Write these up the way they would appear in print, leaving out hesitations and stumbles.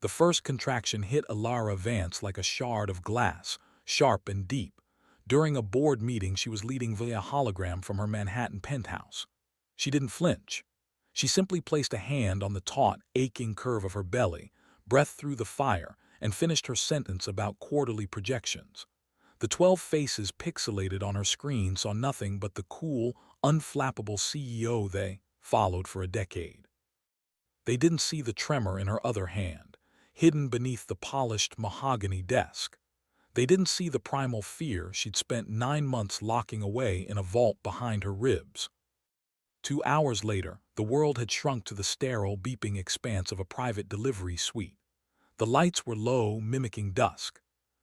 The first contraction hit Alara Vance like a shard of glass, sharp and deep. During a board meeting she was leading via hologram from her Manhattan penthouse. She didn't flinch. She simply placed a hand on the taut, aching curve of her belly, breathed through the fire, and finished her sentence about quarterly projections. The 12 faces pixelated on her screen saw nothing but the cool, unflappable CEO they followed for a decade. They didn't see the tremor in her other hand, hidden beneath the polished mahogany desk. They didn't see the primal fear she'd spent 9 months locking away in a vault behind her ribs. 2 hours later, the world had shrunk to the sterile, beeping expanse of a private delivery suite. The lights were low, mimicking dusk.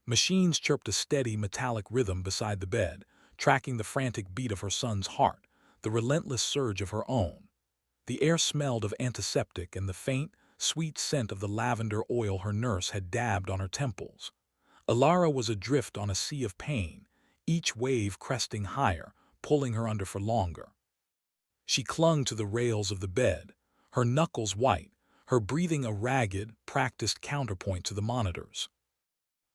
Machines chirped a steady, metallic rhythm beside the bed, tracking the frantic beat of her son's heart, the relentless surge of her own. The air smelled of antiseptic and the faint, sweet scent of the lavender oil her nurse had dabbed on her temples. Alara was adrift on a sea of pain, each wave cresting higher, pulling her under for longer. She clung to the rails of the bed, her knuckles white, her breathing a ragged, practiced counterpoint to the monitors.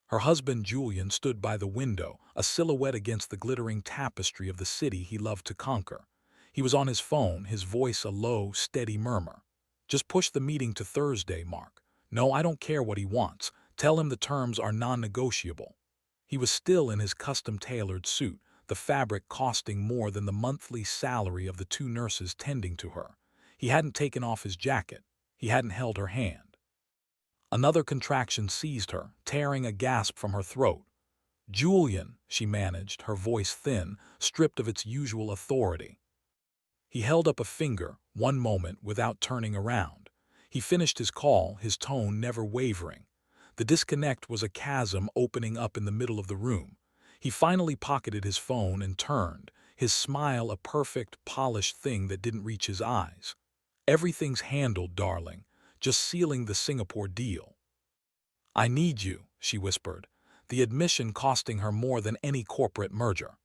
Her husband Julian stood by the window, a silhouette against the glittering tapestry of the city he loved to conquer. He was on his phone, his voice a low, steady murmur. "Just push the meeting to Thursday, Mark. No, I don't care what he wants. Tell him the terms are non-negotiable." He was still in his custom-tailored suit, the fabric costing more than the monthly salary of the 2 nurses tending to her. He hadn't taken off his jacket. He hadn't held her hand. Another contraction seized her, tearing a gasp from her throat. "Julian," she managed, her voice thin, stripped of its usual authority. He held up a finger, one moment, without turning around. He finished his call, his tone never wavering. The disconnect was a chasm opening up in the middle of the room. He finally pocketed his phone and turned, his smile a perfect, polished thing that didn't reach his eyes. "Everything's handled, darling. Just sealing the Singapore deal." "I need you," she whispered, the admission costing her more than any corporate merger.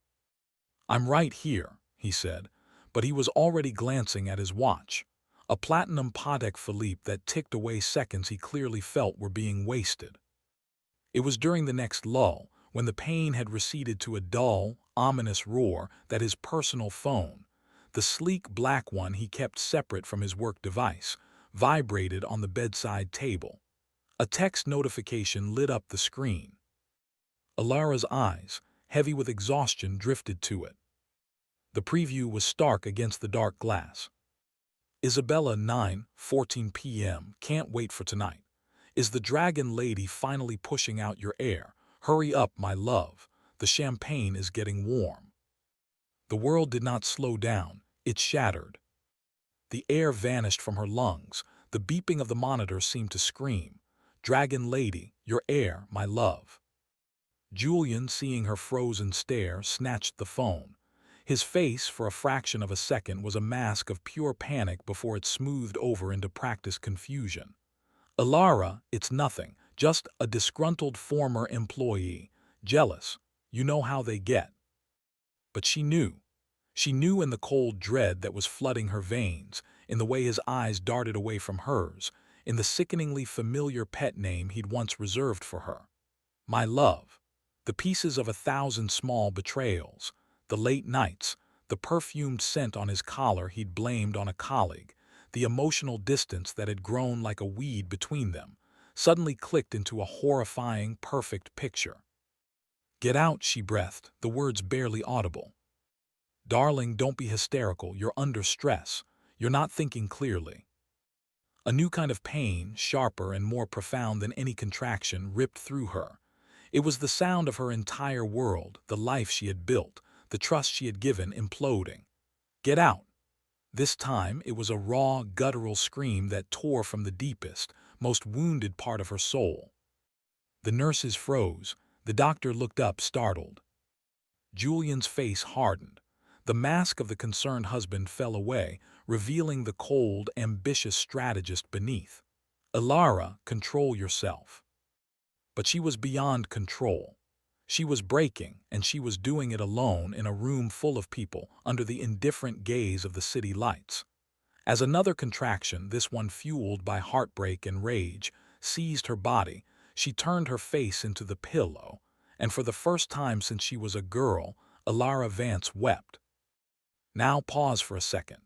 "I'm right here," he said, but he was already glancing at his watch, a platinum Patek Philippe that ticked away seconds he clearly felt were being wasted. It was during the next lull, when the pain had receded to a dull, ominous roar, that his personal phone, the sleek black one he kept separate from his work device, vibrated on the bedside table. A text notification lit up the screen. Alara's eyes, heavy with exhaustion, drifted to it. The preview was stark against the dark glass. "Isabella, 9:14 p.m. Can't wait for tonight. Is the Dragon Lady finally pushing out your air? Hurry up, my love. The champagne is getting warm." The world did not slow down. It shattered. The air vanished from her lungs. The beeping of the monitor seemed to scream, "Dragon Lady, your air, my love." Julian, seeing her frozen stare, snatched the phone. His face, for a fraction of a second, was a mask of pure panic before it smoothed over into practiced confusion. "Alara, it's nothing. Just a disgruntled former employee. Jealous. You know how they get." But she knew. She knew in the cold dread that was flooding her veins, in the way his eyes darted away from hers, in the sickeningly familiar pet name he'd once reserved for her. My love. The pieces of 1,000 small betrayals, the late nights, the perfumed scent on his collar he'd blamed on a colleague, the emotional distance that had grown like a weed between them, suddenly clicked into a horrifying, perfect picture. "Get out," she breathed, the words barely audible. "Darling, don't be hysterical. You're under stress. You're not thinking clearly." A new kind of pain, sharper and more profound than any contraction, ripped through her. It was the sound of her entire world, the life she had built, the trust she had given, imploding. "Get out." This time it was a raw, guttural scream that tore from the deepest, most wounded part of her soul. The nurses froze. The doctor looked up, startled. Julian's face hardened. The mask of the concerned husband fell away, revealing the cold, ambitious strategist beneath. "Alara, control yourself." But she was beyond control. She was breaking, and she was doing it alone in a room full of people, under the indifferent gaze of the city lights. As another contraction, this one fueled by heartbreak and rage, seized her body. She turned her face into the pillow, and for the first time since she was a girl, Alara Vance wept. Now pause for a second.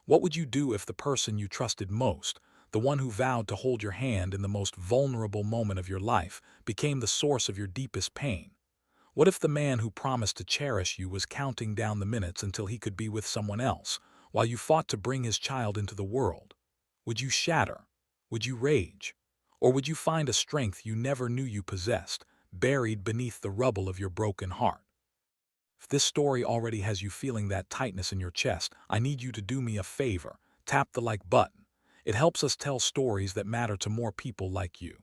What would you do if the person you trusted most, the one who vowed to hold your hand in the most vulnerable moment of your life, became the source of your deepest pain? What if the man who promised to cherish you was counting down the minutes until he could be with someone else, while you fought to bring his child into the world? Would you shatter? Would you rage? Or would you find a strength you never knew you possessed, buried beneath the rubble of your broken heart? If this story already has you feeling that tightness in your chest, I need you to do me a favor. Tap the like button. It helps us tell stories that matter to more people like you.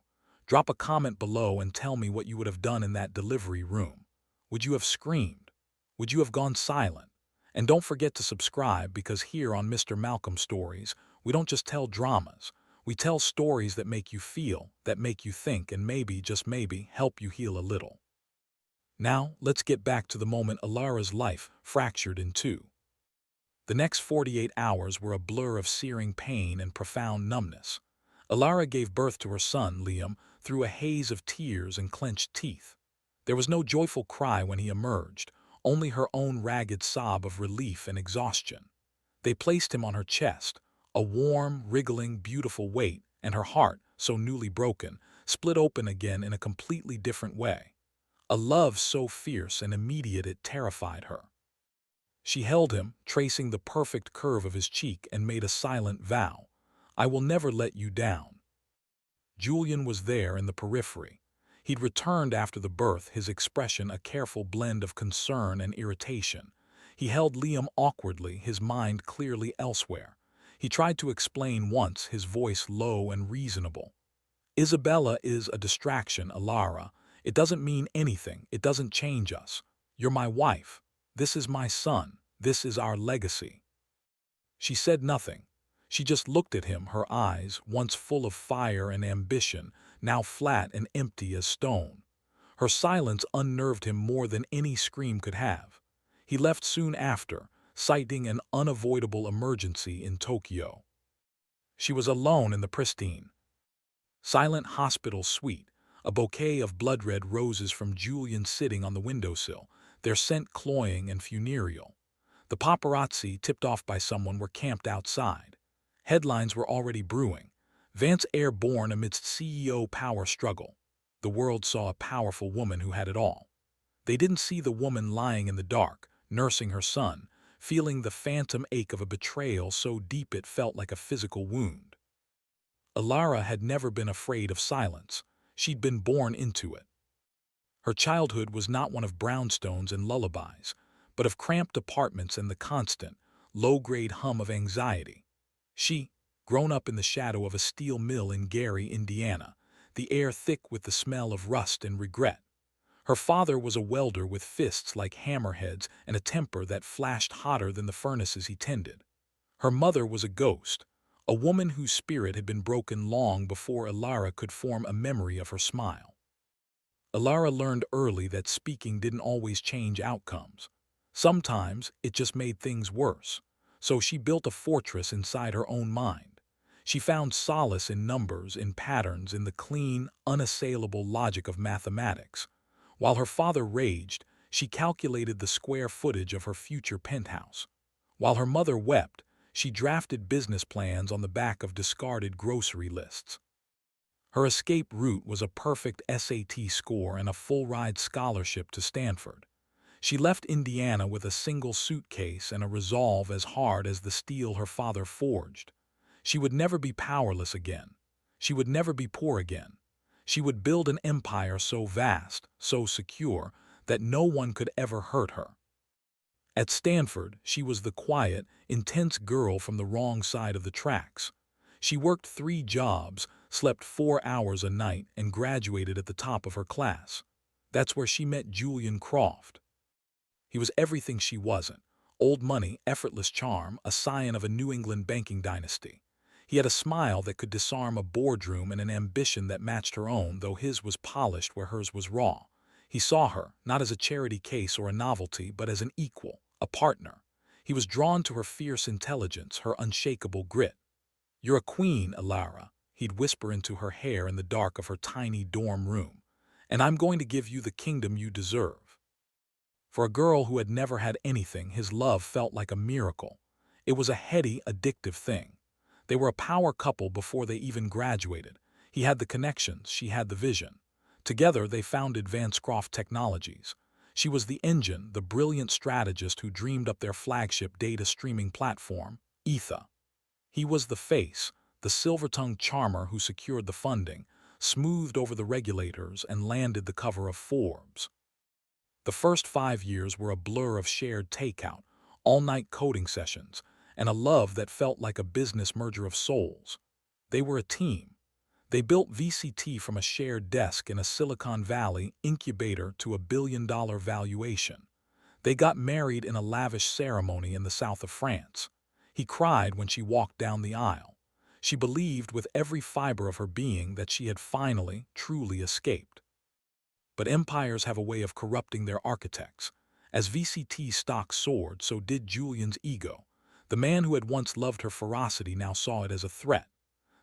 Drop a comment below and tell me what you would have done in that delivery room. Would you have screamed? Would you have gone silent? And don't forget to subscribe, because here on Mr. Malcolm Stories, we don't just tell dramas. We tell stories that make you feel, that make you think, and maybe, just maybe, help you heal a little. Now, let's get back to the moment Alara's life fractured in two. The next 48 hours were a blur of searing pain and profound numbness. Alara gave birth to her son, Liam, through a haze of tears and clenched teeth. There was no joyful cry when he emerged, only her own ragged sob of relief and exhaustion. They placed him on her chest, a warm, wriggling, beautiful weight, and her heart, so newly broken, split open again in a completely different way. A love so fierce and immediate it terrified her. She held him, tracing the perfect curve of his cheek, and made a silent vow. I will never let you down. Julian was there in the periphery. He'd returned after the birth, his expression a careful blend of concern and irritation. He held Liam awkwardly, his mind clearly elsewhere. He tried to explain once, his voice low and reasonable. Isabella is a distraction, Alara. It doesn't mean anything. It doesn't change us. You're my wife. This is my son. This is our legacy. She said nothing. She just looked at him, her eyes, once full of fire and ambition, now flat and empty as stone. Her silence unnerved him more than any scream could have. He left soon after, citing an unavoidable emergency in Tokyo. She was alone in the pristine, silent hospital suite, a bouquet of blood-red roses from Julian sitting on the windowsill, their scent cloying and funereal. The paparazzi, tipped off by someone, were camped outside. Headlines were already brewing. Vance airborne amidst CEO power struggle. The world saw a powerful woman who had it all. They didn't see the woman lying in the dark, nursing her son, feeling the phantom ache of a betrayal so deep it felt like a physical wound. Alara had never been afraid of silence. She'd been born into it. Her childhood was not one of brownstones and lullabies, but of cramped apartments and the constant, low-grade hum of anxiety. She, grown up in the shadow of a steel mill in Gary, Indiana, the air thick with the smell of rust and regret. Her father was a welder with fists like hammerheads and a temper that flashed hotter than the furnaces he tended. Her mother was a ghost, a woman whose spirit had been broken long before Alara could form a memory of her smile. Alara learned early that speaking didn't always change outcomes. Sometimes it just made things worse. So she built a fortress inside her own mind. She found solace in numbers, in patterns, in the clean, unassailable logic of mathematics. While her father raged, she calculated the square footage of her future penthouse. While her mother wept, she drafted business plans on the back of discarded grocery lists. Her escape route was a perfect SAT score and a full-ride scholarship to Stanford. She left Indiana with a single suitcase and a resolve as hard as the steel her father forged. She would never be powerless again. She would never be poor again. She would build an empire so vast, so secure, that no one could ever hurt her. At Stanford, she was the quiet, intense girl from the wrong side of the tracks. She worked 3 jobs, slept 4 hours a night, and graduated at the top of her class. That's where she met Julian Croft. He was everything she wasn't: old money, effortless charm, a scion of a New England banking dynasty. He had a smile that could disarm a boardroom and an ambition that matched her own, though his was polished where hers was raw. He saw her, not as a charity case or a novelty, but as an equal, a partner. He was drawn to her fierce intelligence, her unshakable grit. "You're a queen, Alara," he'd whisper into her hair in the dark of her tiny dorm room. "And I'm going to give you the kingdom you deserve." For a girl who had never had anything, his love felt like a miracle. It was a heady, addictive thing. They were a power couple before they even graduated. He had the connections, she had the vision. Together, they founded Vanscroft Technologies. She was the engine, the brilliant strategist who dreamed up their flagship data streaming platform, Ether. He was the face, the silver-tongued charmer who secured the funding, smoothed over the regulators, and landed the cover of Forbes. The first 5 years were a blur of shared takeout, all-night coding sessions, and a love that felt like a business merger of souls. They were a team. They built VCT from a shared desk in a Silicon Valley incubator to a billion-dollar valuation. They got married in a lavish ceremony in the south of France. He cried when she walked down the aisle. She believed with every fiber of her being that she had finally, truly escaped. But empires have a way of corrupting their architects. As VCT stock soared, so did Julian's ego. The man who had once loved her ferocity now saw it as a threat.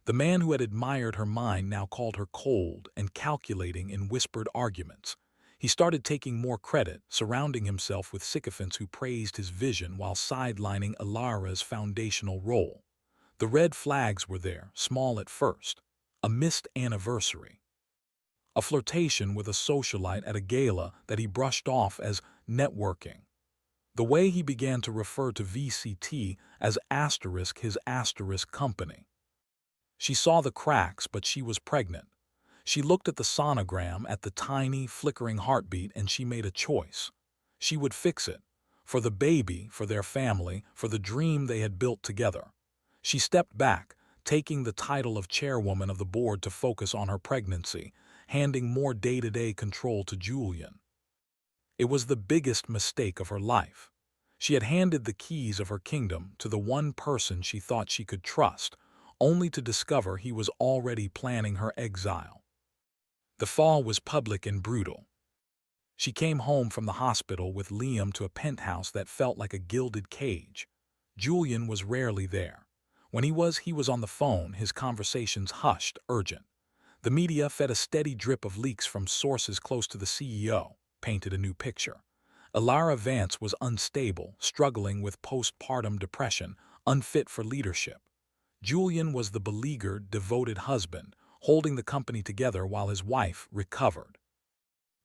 The man who had admired her mind now called her cold and calculating in whispered arguments. He started taking more credit, surrounding himself with sycophants who praised his vision while sidelining Ilara's foundational role. The red flags were there, small at first. A missed anniversary. A flirtation with a socialite at a gala that he brushed off as networking. The way he began to refer to VCT as his asterisk company. She saw the cracks, but she was pregnant. She looked at the sonogram, at the tiny, flickering heartbeat, and she made a choice. She would fix it. For the baby, for their family, for the dream they had built together. She stepped back, taking the title of chairwoman of the board to focus on her pregnancy, handing more day-to-day control to Julian. It was the biggest mistake of her life. She had handed the keys of her kingdom to the one person she thought she could trust, only to discover he was already planning her exile. The fall was public and brutal. She came home from the hospital with Liam to a penthouse that felt like a gilded cage. Julian was rarely there. When he was on the phone, his conversations hushed, urgent. The media fed a steady drip of leaks from sources close to the CEO, painted a new picture. Ilara Vance was unstable, struggling with postpartum depression, unfit for leadership. Julian was the beleaguered, devoted husband, holding the company together while his wife recovered.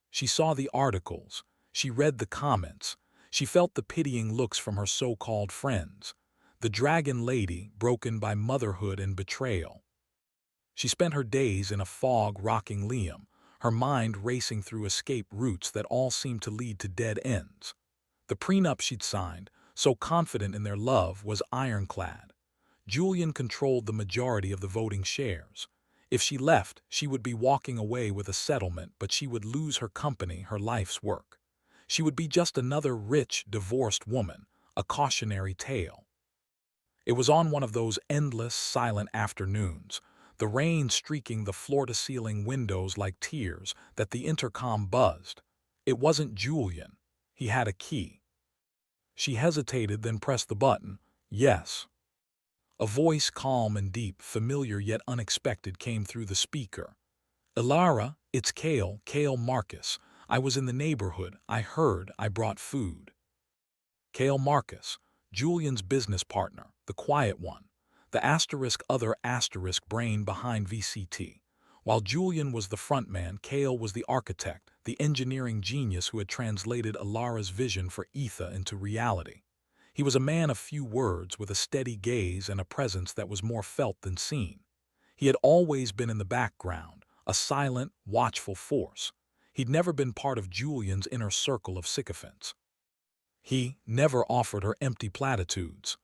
She saw the articles. She read the comments. She felt the pitying looks from her so-called friends. The dragon lady, broken by motherhood and betrayal. She spent her days in a fog rocking Liam, her mind racing through escape routes that all seemed to lead to dead ends. The prenup she'd signed, so confident in their love, was ironclad. Julian controlled the majority of the voting shares. If she left, she would be walking away with a settlement, but she would lose her company, her life's work. She would be just another rich, divorced woman, a cautionary tale. It was on one of those endless, silent afternoons, the rain streaking the floor-to-ceiling windows like tears, that the intercom buzzed. It wasn't Julian. He had a key. She hesitated, then pressed the button. Yes. A voice, calm and deep, familiar yet unexpected, came through the speaker. "Ilara, it's Cale Marcus. I was in the neighborhood. I heard. I brought food." Cale Marcus, Julian's business partner, the quiet one, the other brain behind VCT. While Julian was the frontman, Cale was the architect, the engineering genius who had translated Ilara's vision for Ether into reality. He was a man of few words, with a steady gaze and a presence that was more felt than seen. He had always been in the background, a silent, watchful force. He'd never been part of Julian's inner circle of sycophants. He never offered her empty platitudes.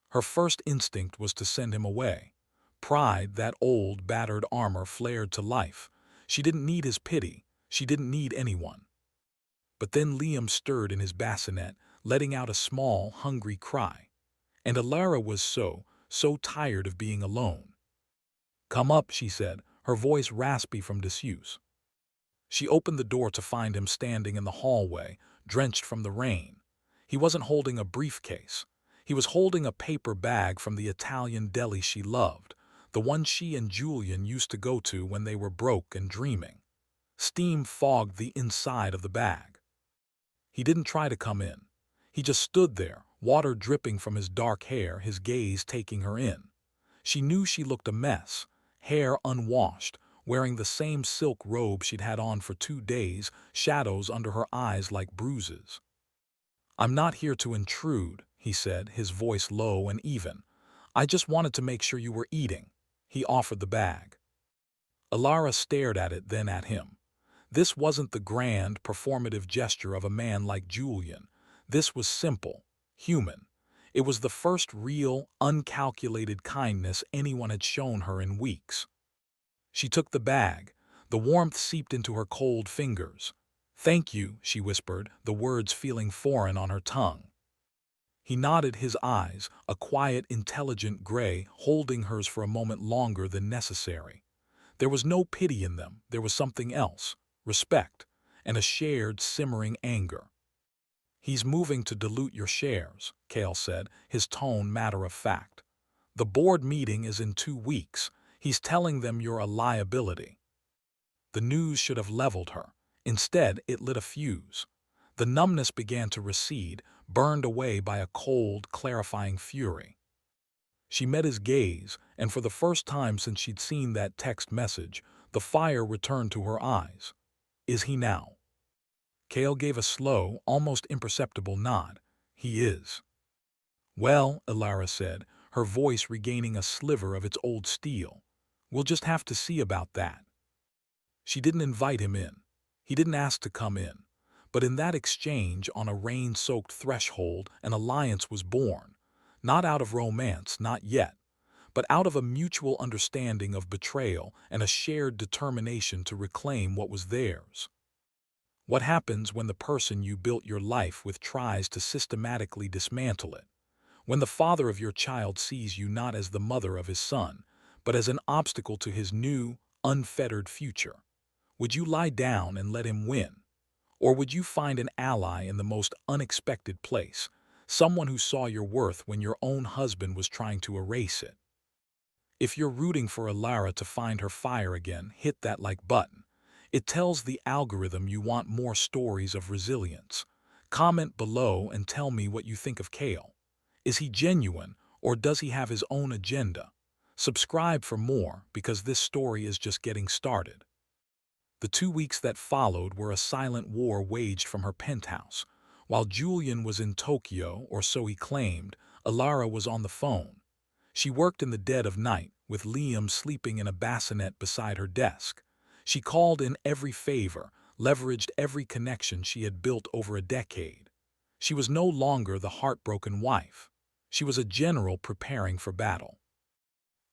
Her first instinct was to send him away. Pride, that old, battered armor, flared to life. She didn't need his pity. She didn't need anyone. But then Liam stirred in his bassinet, letting out a small, hungry cry. And Ilara was so tired of being alone. "Come up," she said, her voice raspy from disuse. She opened the door to find him standing in the hallway, drenched from the rain. He wasn't holding a briefcase. He was holding a paper bag from the Italian deli she loved, the one she and Julian used to go to when they were broke and dreaming. Steam fogged the inside of the bag. He didn't try to come in. He just stood there, water dripping from his dark hair, his gaze taking her in. She knew she looked a mess, hair unwashed, wearing the same silk robe she'd had on for 2 days, shadows under her eyes like bruises. "I'm not here to intrude," he said, his voice low and even. "I just wanted to make sure you were eating." He offered the bag. Alara stared at it, then at him. This wasn't the grand, performative gesture of a man like Julian. This was simple, human. It was the first real, uncalculated kindness anyone had shown her in weeks. She took the bag. The warmth seeped into her cold fingers. "Thank you," she whispered, the words feeling foreign on her tongue. He nodded, his eyes, a quiet, intelligent gray, holding hers for a moment longer than necessary. There was no pity in them, there was something else, respect, and a shared, simmering anger. "He's moving to dilute your shares," Cale said, his tone matter of fact. "The board meeting is in 2 weeks. He's telling them you're a liability." The news should have leveled her. Instead, it lit a fuse. The numbness began to recede, burned away by a cold, clarifying fury. She met his gaze, and for the first time since she'd seen that text message, the fire returned to her eyes. "Is he now?" Cale gave a slow, almost imperceptible nod. "He is." "Well," Alara said, her voice regaining a sliver of its old steel, "we'll just have to see about that." She didn't invite him in. He didn't ask to come in. But in that exchange, on a rain-soaked threshold, an alliance was born. Not out of romance, not yet, but out of a mutual understanding of betrayal and a shared determination to reclaim what was theirs. What happens when the person you built your life with tries to systematically dismantle it? When the father of your child sees you not as the mother of his son, but as an obstacle to his new, unfettered future? Would you lie down and let him win? Or would you find an ally in the most unexpected place, someone who saw your worth when your own husband was trying to erase it? If you're rooting for Alara to find her fire again, hit that like button. It tells the algorithm you want more stories of resilience. Comment below and tell me what you think of Cale. Is he genuine, or does he have his own agenda? Subscribe for more, because this story is just getting started. The 2 weeks that followed were a silent war waged from her penthouse. While Julian was in Tokyo, or so he claimed, Alara was on the phone. She worked in the dead of night, with Liam sleeping in a bassinet beside her desk. She called in every favor, leveraged every connection she had built over a decade. She was no longer the heartbroken wife. She was a general preparing for battle.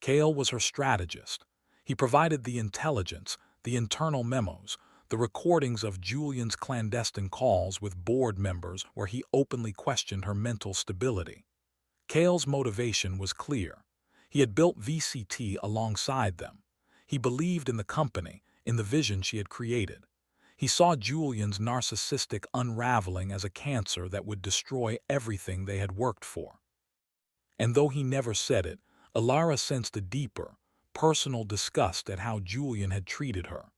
Cale was her strategist. He provided the intelligence, the internal memos, the recordings of Julian's clandestine calls with board members where he openly questioned her mental stability. Cale's motivation was clear. He had built VCT alongside them. He believed in the company, in the vision she had created. He saw Julian's narcissistic unraveling as a cancer that would destroy everything they had worked for. And though he never said it, Alara sensed a deeper, personal disgust at how Julian had treated her.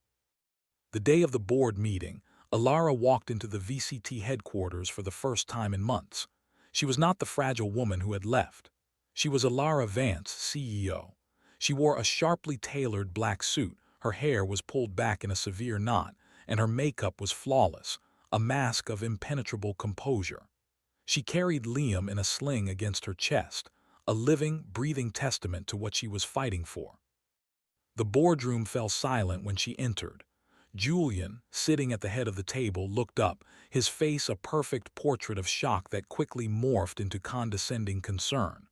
The day of the board meeting, Alara walked into the VCT headquarters for the first time in months. She was not the fragile woman who had left. She was Alara Vance, CEO. She wore a sharply tailored black suit, her hair was pulled back in a severe knot, and her makeup was flawless, a mask of impenetrable composure. She carried Liam in a sling against her chest, a living, breathing testament to what she was fighting for. The boardroom fell silent when she entered. Julian, sitting at the head of the table, looked up, his face a perfect portrait of shock that quickly morphed into condescending concern.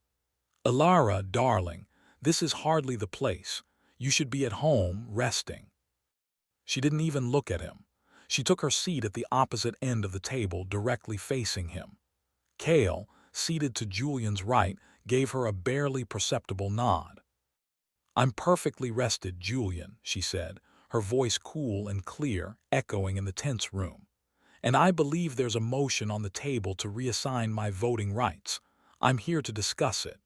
"Alara, darling, this is hardly the place. You should be at home, resting." She didn't even look at him. She took her seat at the opposite end of the table, directly facing him. Cale, seated to Julian's right, gave her a barely perceptible nod. "I'm perfectly rested, Julian," she said, her voice cool and clear, echoing in the tense room. "And I believe there's a motion on the table to reassign my voting rights. I'm here to discuss it."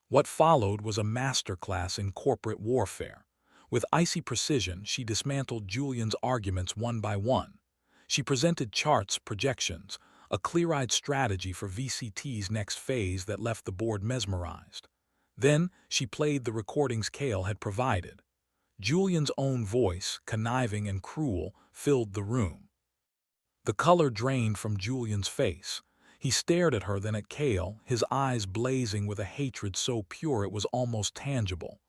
What followed was a masterclass in corporate warfare. With icy precision, she dismantled Julian's arguments one by one. She presented charts, projections, a clear-eyed strategy for VCT's next phase that left the board mesmerized. Then she played the recordings Cale had provided. Julian's own voice, conniving and cruel, filled the room. The color drained from Julian's face. He stared at her, then at Cale, his eyes blazing with a hatred so pure it was almost tangible.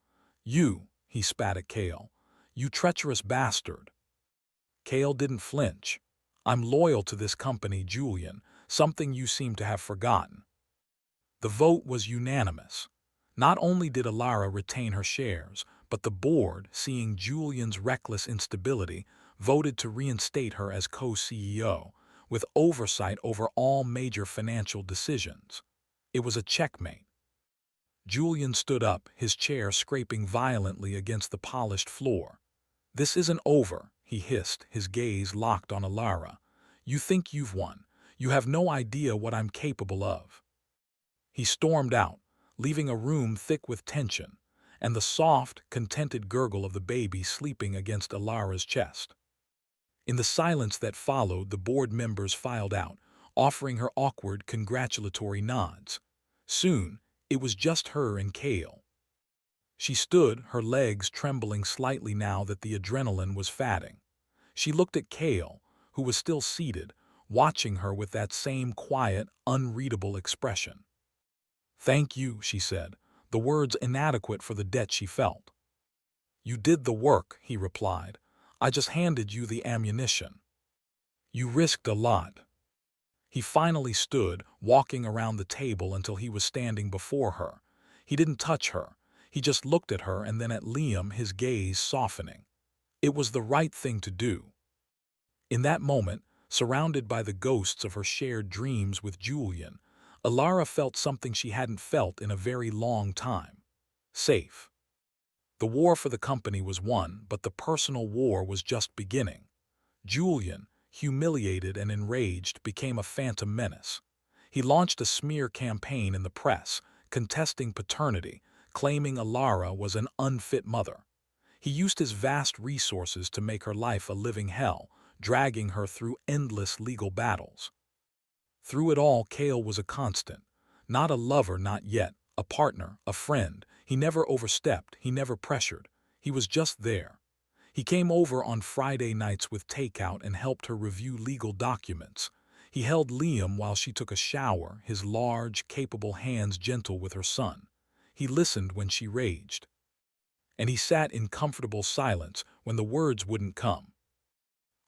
"You," he spat at Cale. "You treacherous bastard." Cale didn't flinch. "I'm loyal to this company, Julian, something you seem to have forgotten." The vote was unanimous. Not only did Alara retain her shares, but the board, seeing Julian's reckless instability, voted to reinstate her as co-CEO, with oversight over all major financial decisions. It was a checkmate. Julian stood up, his chair scraping violently against the polished floor. "This isn't over," he hissed, his gaze locked on Alara. "You think you've won. You have no idea what I'm capable of." He stormed out, leaving a room thick with tension, and the soft, contented gurgle of the baby sleeping against Alara's chest. In the silence that followed, the board members filed out, offering her awkward, congratulatory nods. Soon, it was just her and Cale. She stood, her legs trembling slightly now that the adrenaline was fatting. She looked at Cale, who was still seated, watching her with that same quiet, unreadable expression. "Thank you," she said, the words inadequate for the debt she felt. "You did the work," he replied. "I just handed you the ammunition." "You risked a lot." He finally stood, walking around the table until he was standing before her. He didn't touch her. He just looked at her and then at Liam, his gaze softening. It was the right thing to do. In that moment, surrounded by the ghosts of her shared dreams with Julian, Alara felt something she hadn't felt in a very long time. Safe. The war for the company was won, but the personal war was just beginning. Julian, humiliated and enraged, became a phantom menace. He launched a smear campaign in the press, contesting paternity, claiming Alara was an unfit mother. He used his vast resources to make her life a living hell, dragging her through endless legal battles. Through it all, Cale was a constant. Not a lover, not yet, a partner, a friend. He never overstepped, he never pressured. He was just there. He came over on Friday nights with takeout and helped her review legal documents. He held Liam while she took a shower, his large, capable hands gentle with her son. He listened when she raged. And he sat in comfortable silence when the words wouldn't come.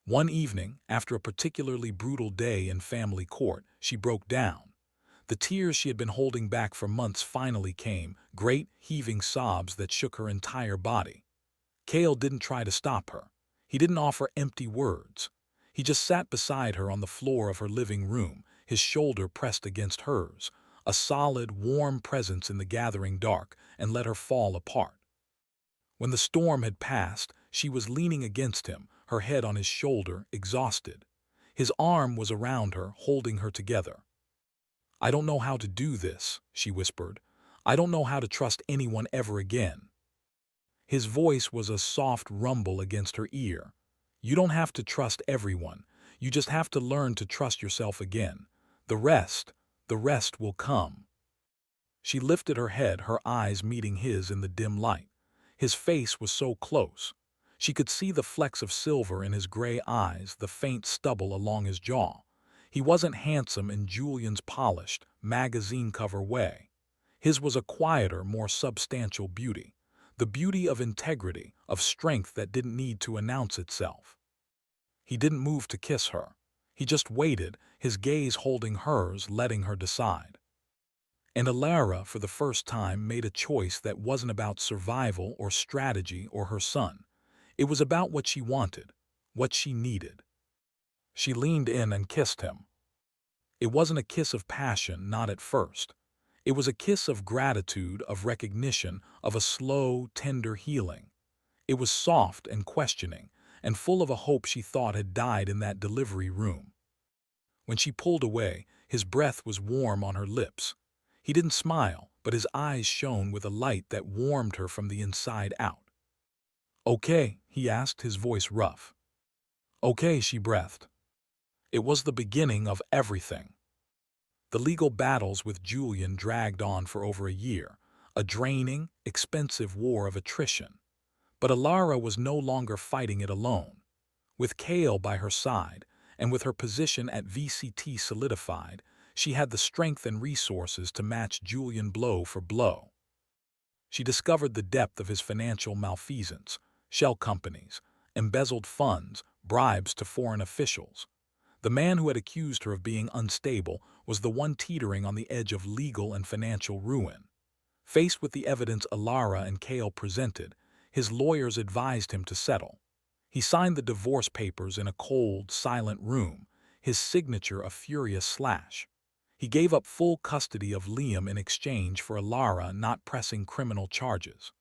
One evening, after a particularly brutal day in family court, she broke down. The tears she had been holding back for months finally came, great, heaving sobs that shook her entire body. Cale didn't try to stop her. He didn't offer empty words. He just sat beside her on the floor of her living room, his shoulder pressed against hers, a solid, warm presence in the gathering dark, and let her fall apart. When the storm had passed, she was leaning against him, her head on his shoulder, exhausted. His arm was around her, holding her together. "I don't know how to do this," she whispered. "I don't know how to trust anyone ever again." His voice was a soft rumble against her ear. "You don't have to trust everyone. You just have to learn to trust yourself again. The rest will come." She lifted her head, her eyes meeting his in the dim light. His face was so close. She could see the flecks of silver in his gray eyes, the faint stubble along his jaw. He wasn't handsome in Julian's polished, magazine-cover way. His was a quieter, more substantial beauty. The beauty of integrity, of strength that didn't need to announce itself. He didn't move to kiss her. He just waited, his gaze holding hers, letting her decide. And Alara, for the first time, made a choice that wasn't about survival or strategy or her son. It was about what she wanted, what she needed. She leaned in and kissed him. It wasn't a kiss of passion, not at first. It was a kiss of gratitude, of recognition, of a slow, tender healing. It was soft and questioning, and full of a hope she thought had died in that delivery room. When she pulled away, his breath was warm on her lips. He didn't smile, but his eyes shone with a light that warmed her from the inside out. "Okay," he asked, his voice rough. "Okay," she breathed. It was the beginning of everything. The legal battles with Julian dragged on for over a year, a draining, expensive war of attrition. But Alara was no longer fighting it alone. With Kale by her side, and with her position at VCT solidified, she had the strength and resources to match Julian blow for blow. She discovered the depth of his financial malfeasance, shell companies, embezzled funds, bribes to foreign officials. The man who had accused her of being unstable was the one teetering on the edge of legal and financial ruin. Faced with the evidence Alara and Kale presented, his lawyers advised him to settle. He signed the divorce papers in a cold, silent room, his signature a furious slash. He gave up full custody of Liam in exchange for Alara not pressing criminal charges.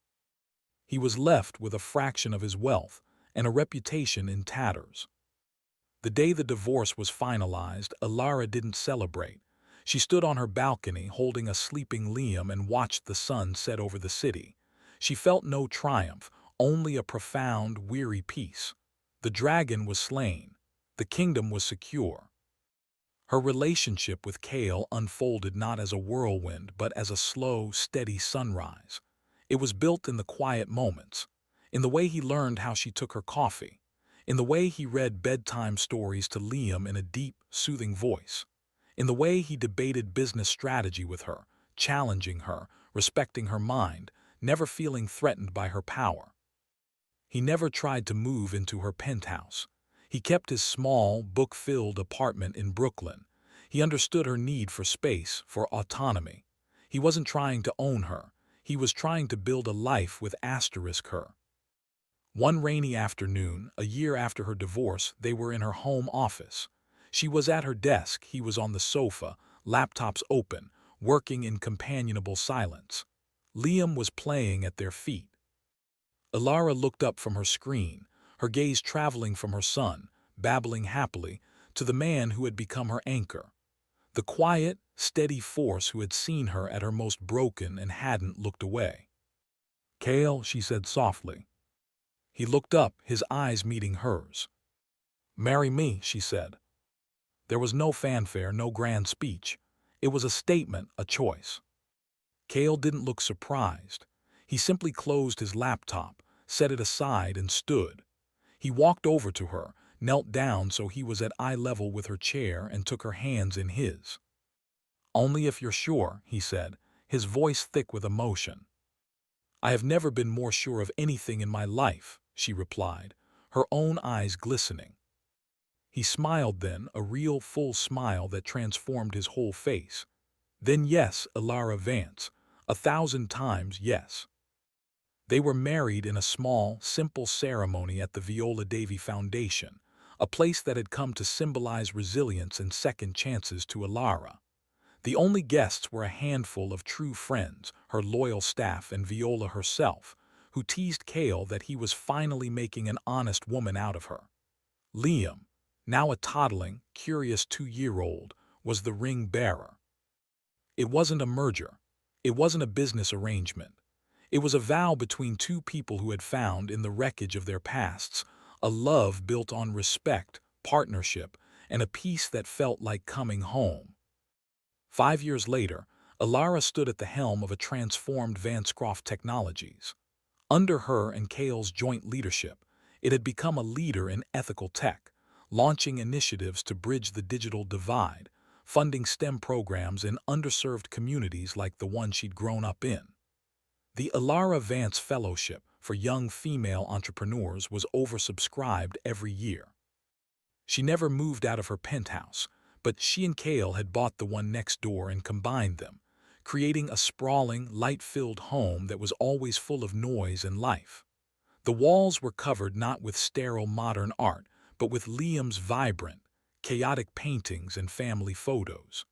He was left with a fraction of his wealth and a reputation in tatters. The day the divorce was finalized, Alara didn't celebrate. She stood on her balcony holding a sleeping Liam and watched the sun set over the city. She felt no triumph, only a profound, weary peace. The dragon was slain. The kingdom was secure. Her relationship with Kale unfolded not as a whirlwind but as a slow, steady sunrise. It was built in the quiet moments, in the way he learned how she took her coffee, in the way he read bedtime stories to Liam in a deep, soothing voice, in the way he debated business strategy with her, challenging her, respecting her mind, never feeling threatened by her power. He never tried to move into her penthouse. He kept his small, book-filled apartment in Brooklyn. He understood her need for space, for autonomy. He wasn't trying to own her. He was trying to build a life with her. One rainy afternoon, a year after her divorce, they were in her home office. She was at her desk, he was on the sofa, laptops open, working in companionable silence. Liam was playing at their feet. Alara looked up from her screen, her gaze traveling from her son, babbling happily, to the man who had become her anchor. The quiet, steady force who had seen her at her most broken and hadn't looked away. "Kale," she said softly. He looked up, his eyes meeting hers. "Marry me," she said. There was no fanfare, no grand speech. It was a statement, a choice. Kale didn't look surprised. He simply closed his laptop, set it aside, and stood. He walked over to her, knelt down so he was at eye level with her chair, and took her hands in his. "Only if you're sure," he said, his voice thick with emotion. "I have never been more sure of anything in my life," she replied, her own eyes glistening. He smiled then, a real full smile that transformed his whole face. "Then yes, Alara Vance, 1,000 times yes." They were married in a small, simple ceremony at the Viola Davy Foundation, a place that had come to symbolize resilience and second chances to Alara. The only guests were a handful of true friends, her loyal staff and Viola herself, who teased Kale that he was finally making an honest woman out of her. Liam, now a toddling, curious 2-year-old, was the ring bearer. It wasn't a merger. It wasn't a business arrangement. It was a vow between two people who had found, in the wreckage of their pasts, a love built on respect, partnership, and a peace that felt like coming home. 5 years later, Alara stood at the helm of a transformed Vancecroft Technologies. Under her and Kale's joint leadership, it had become a leader in ethical tech, launching initiatives to bridge the digital divide, funding STEM programs in underserved communities like the one she'd grown up in. The Alara Vance Fellowship for Young Female Entrepreneurs was oversubscribed every year. She never moved out of her penthouse, but she and Kale had bought the one next door and combined them, creating a sprawling, light-filled home that was always full of noise and life. The walls were covered not with sterile modern art, but with Liam's vibrant, chaotic paintings and family photos.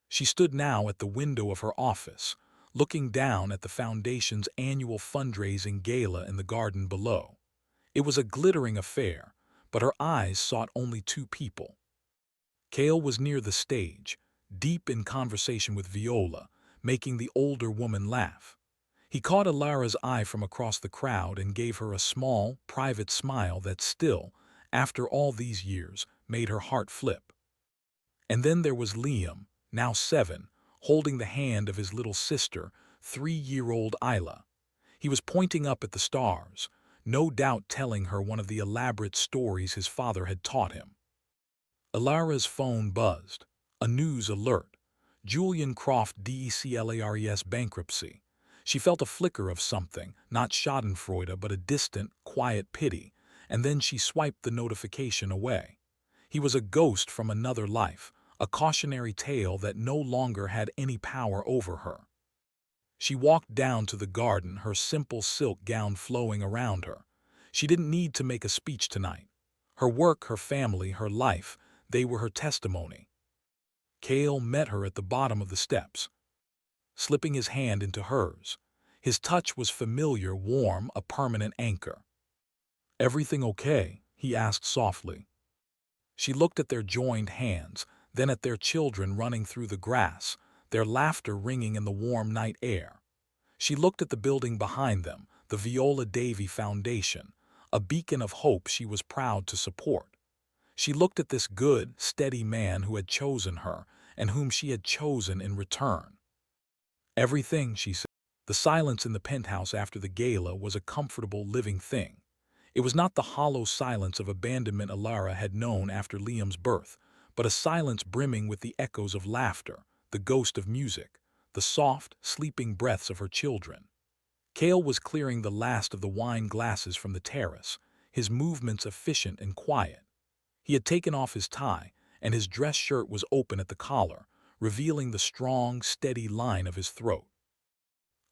She stood now at the window of her office, looking down at the Foundation's annual fundraising gala in the garden below. It was a glittering affair, but her eyes sought only two people. Kale was near the stage, deep in conversation with Viola, making the older woman laugh. He caught Alara's eye from across the crowd and gave her a small, private smile that still, after all these years, made her heart flip. And then there was Liam, now 7, holding the hand of his little sister, 3-year-old Isla. He was pointing up at the stars, no doubt telling her one of the elaborate stories his father had taught him. Alara's phone buzzed. A news alert. Julian Croft DECLARES bankruptcy. She felt a flicker of something, not schadenfreude but a distant, quiet pity, and then she swiped the notification away. He was a ghost from another life, a cautionary tale that no longer had any power over her. She walked down to the garden, her simple silk gown flowing around her. She didn't need to make a speech tonight. Her work, her family, her life, they were her testimony. Cale met her at the bottom of the steps, slipping his hand into hers. His touch was familiar, warm, a permanent anchor. "Everything okay?" he asked softly. She looked at their joined hands, then at their children running through the grass, their laughter ringing in the warm night air. She looked at the building behind them, the Viola Davy Foundation, a beacon of hope she was proud to support. She looked at this good, steady man who had chosen her and whom she had chosen in return. "Everything," she said. The silence in the penthouse after the gala was a comfortable, living thing. It was not the hollow silence of abandonment Alara had known after Liam's birth, but a silence brimming with the echoes of laughter, the ghost of music, the soft, sleeping breaths of her children. Cale was clearing the last of the wine glasses from the terrace, his movements efficient and quiet. He had taken off his tie, and his dress shirt was open at the collar, revealing the strong, steady line of his throat.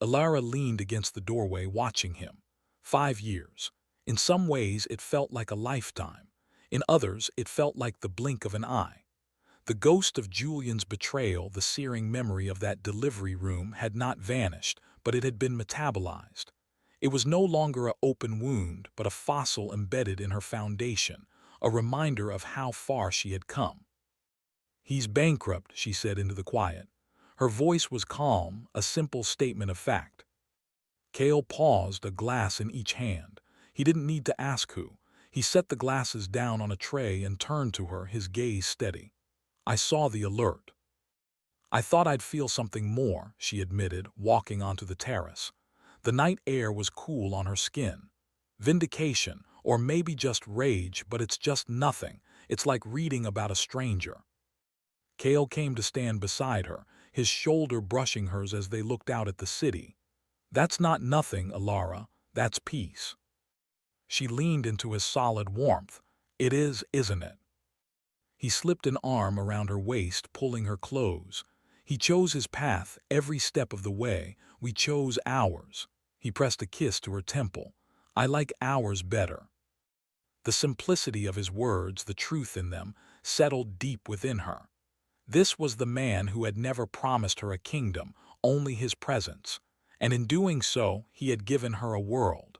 Alara leaned against the doorway watching him. 5 years. In some ways it felt like a lifetime. In others it felt like the blink of an eye. The ghost of Julian's betrayal, the searing memory of that delivery room, had not vanished, but it had been metabolized. It was no longer an open wound, but a fossil embedded in her foundation, a reminder of how far she had come. "He's bankrupt," she said into the quiet. Her voice was calm, a simple statement of fact. Cale paused, a glass in each hand. He didn't need to ask who. He set the glasses down on a tray and turned to her, his gaze steady. "I saw the alert." "I thought I'd feel something more," she admitted, walking onto the terrace. The night air was cool on her skin. "Vindication, or maybe just rage, but it's just nothing. It's like reading about a stranger." Cale came to stand beside her, his shoulder brushing hers as they looked out at the city. "That's not nothing, Alara. That's peace." She leaned into his solid warmth. "It is, isn't it?" He slipped an arm around her waist, pulling her close. "He chose his path every step of the way. We chose ours." He pressed a kiss to her temple. "I like ours better." The simplicity of his words, the truth in them, settled deep within her. This was the man who had never promised her a kingdom, only his presence, and in doing so, he had given her a world.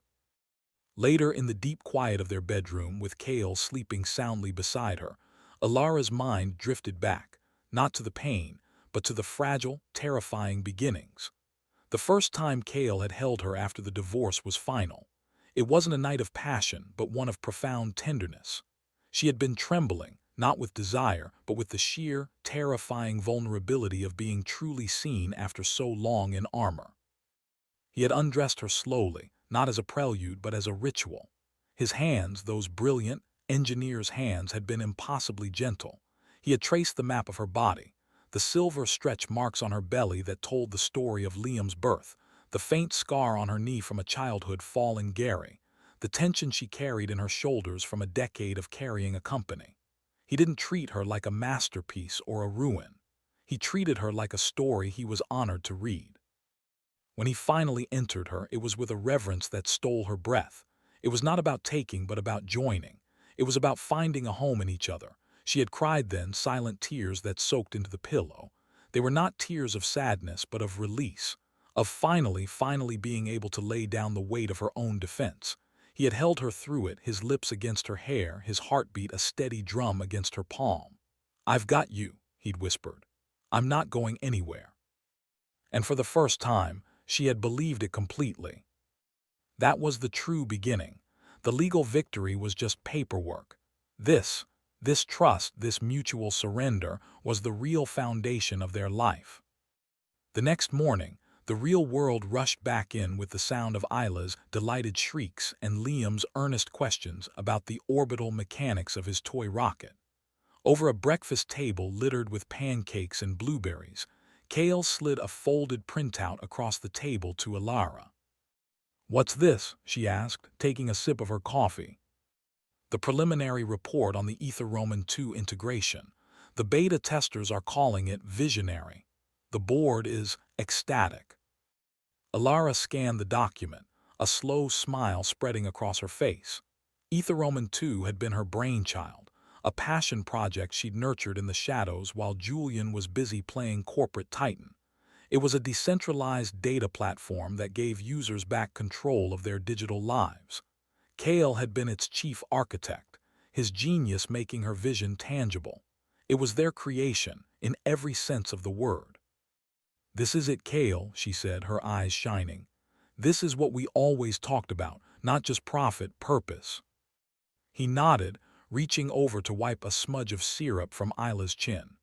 Later, in the deep quiet of their bedroom, with Cale sleeping soundly beside her, Alara's mind drifted back, not to the pain, but to the fragile, terrifying beginnings. The first time Cale had held her after the divorce was final. It wasn't a night of passion, but one of profound tenderness. She had been trembling, not with desire, but with the sheer, terrifying vulnerability of being truly seen after so long in armor. He had undressed her slowly, not as a prelude, but as a ritual. His hands, those brilliant, engineer's hands, had been impossibly gentle. He had traced the map of her body, the silver stretch marks on her belly that told the story of Liam's birth, the faint scar on her knee from a childhood falling Gary, the tension she carried in her shoulders from a decade of carrying a company. He didn't treat her like a masterpiece or a ruin. He treated her like a story he was honored to read. When he finally entered her, it was with a reverence that stole her breath. It was not about taking, but about joining. It was about finding a home in each other. She had cried then, silent tears that soaked into the pillow. They were not tears of sadness, but of release, of finally being able to lay down the weight of her own defense. He had held her through it, his lips against her hair, his heartbeat a steady drum against her palm. "I've got you," he'd whispered. "I'm not going anywhere." And for the first time, she had believed it completely. That was the true beginning. The legal victory was just paperwork. This, this trust, this mutual surrender was the real foundation of their life. The next morning, the real world rushed back in with the sound of Isla's delighted shrieks and Liam's earnest questions about the orbital mechanics of his toy rocket. Over a breakfast table littered with pancakes and blueberries, Kale slid a folded printout across the table to Alara. "What's this?" she asked, taking a sip of her coffee. "The preliminary report on the Ether-Roman 2 integration. The beta testers are calling it visionary. The board is ecstatic." Alara scanned the document, a slow smile spreading across her face. Ether-Roman 2 had been her brainchild, a passion project she'd nurtured in the shadows while Julian was busy playing corporate titan. It was a decentralized data platform that gave users back control of their digital lives. Kale had been its chief architect, his genius making her vision tangible. It was their creation, in every sense of the word. "This is it, Kale," she said, her eyes shining. "This is what we always talked about, not just profit, purpose." He nodded, reaching over to wipe a smudge of syrup from Isla's chin.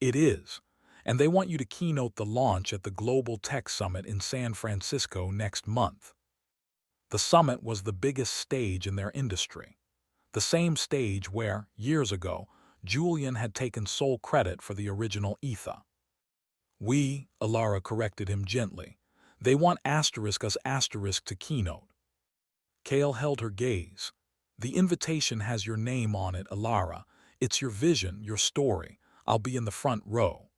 "It is. And they want you to keynote the launch at the Global Tech Summit in San Francisco next month." The summit was the biggest stage in their industry. The same stage where, years ago, Julian had taken sole credit for the original Ether. Alara corrected him gently. "They want us to keynote." Kale held her gaze. "The invitation has your name on it, Alara. It's your vision, your story. I'll be in the front row."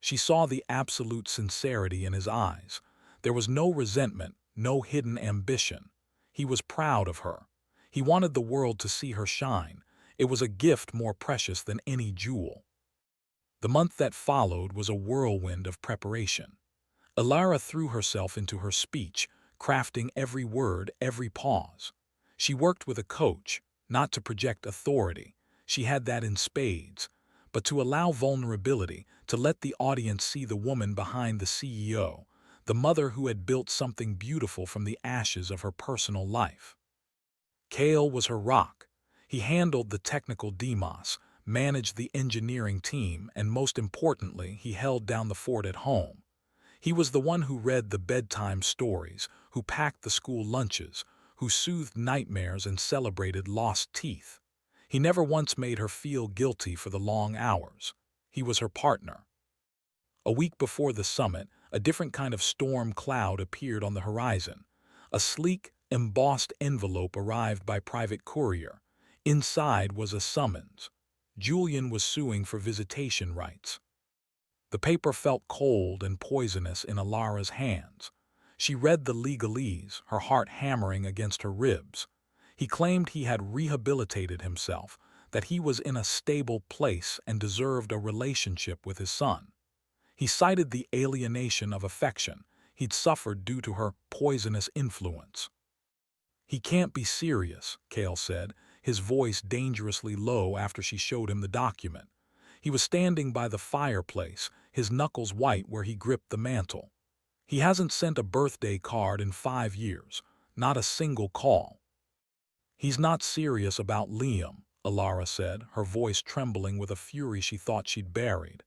She saw the absolute sincerity in his eyes. There was no resentment, no hidden ambition. He was proud of her. He wanted the world to see her shine. It was a gift more precious than any jewel. The month that followed was a whirlwind of preparation. Alara threw herself into her speech, crafting every word, every pause. She worked with a coach, not to project authority. She had that in spades. But to allow vulnerability, to let the audience see the woman behind the CEO, the mother who had built something beautiful from the ashes of her personal life. Kale was her rock. He handled the technical demos, managed the engineering team, and most importantly, he held down the fort at home. He was the one who read the bedtime stories, who packed the school lunches, who soothed nightmares and celebrated lost teeth. He never once made her feel guilty for the long hours. He was her partner. A week before the summit, a different kind of storm cloud appeared on the horizon. A sleek, embossed envelope arrived by private courier. Inside was a summons. Julian was suing for visitation rights. The paper felt cold and poisonous in Alara's hands. She read the legalese, her heart hammering against her ribs. He claimed he had rehabilitated himself, that he was in a stable place and deserved a relationship with his son. He cited the alienation of affection he'd suffered due to her poisonous influence. "He can't be serious," Kale said, his voice dangerously low after she showed him the document. He was standing by the fireplace, his knuckles white where he gripped the mantle. "He hasn't sent a birthday card in 5 years, not a single call." "He's not serious about Liam," Alara said, her voice trembling with a fury she thought she'd buried.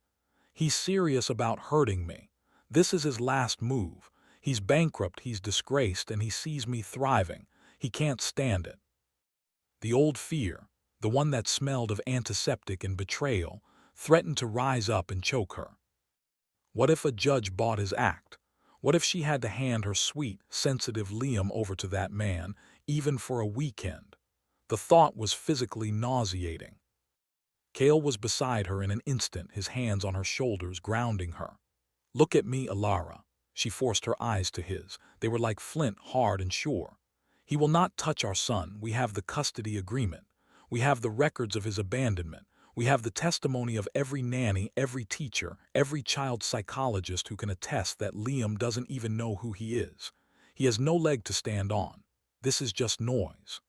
"He's serious about hurting me. This is his last move. He's bankrupt, he's disgraced, and he sees me thriving. He can't stand it." The old fear, the one that smelled of antiseptic and betrayal, threatened to rise up and choke her. What if a judge bought his act? What if she had to hand her sweet, sensitive Liam over to that man, even for a weekend? The thought was physically nauseating. Kale was beside her in an instant, his hands on her shoulders, grounding her. "Look at me, Alara." She forced her eyes to his. They were like flint, hard and sure. "He will not touch our son. We have the custody agreement. We have the records of his abandonment. We have the testimony of every nanny, every teacher, every child psychologist who can attest that Liam doesn't even know who he is. He has no leg to stand on. This is just noise."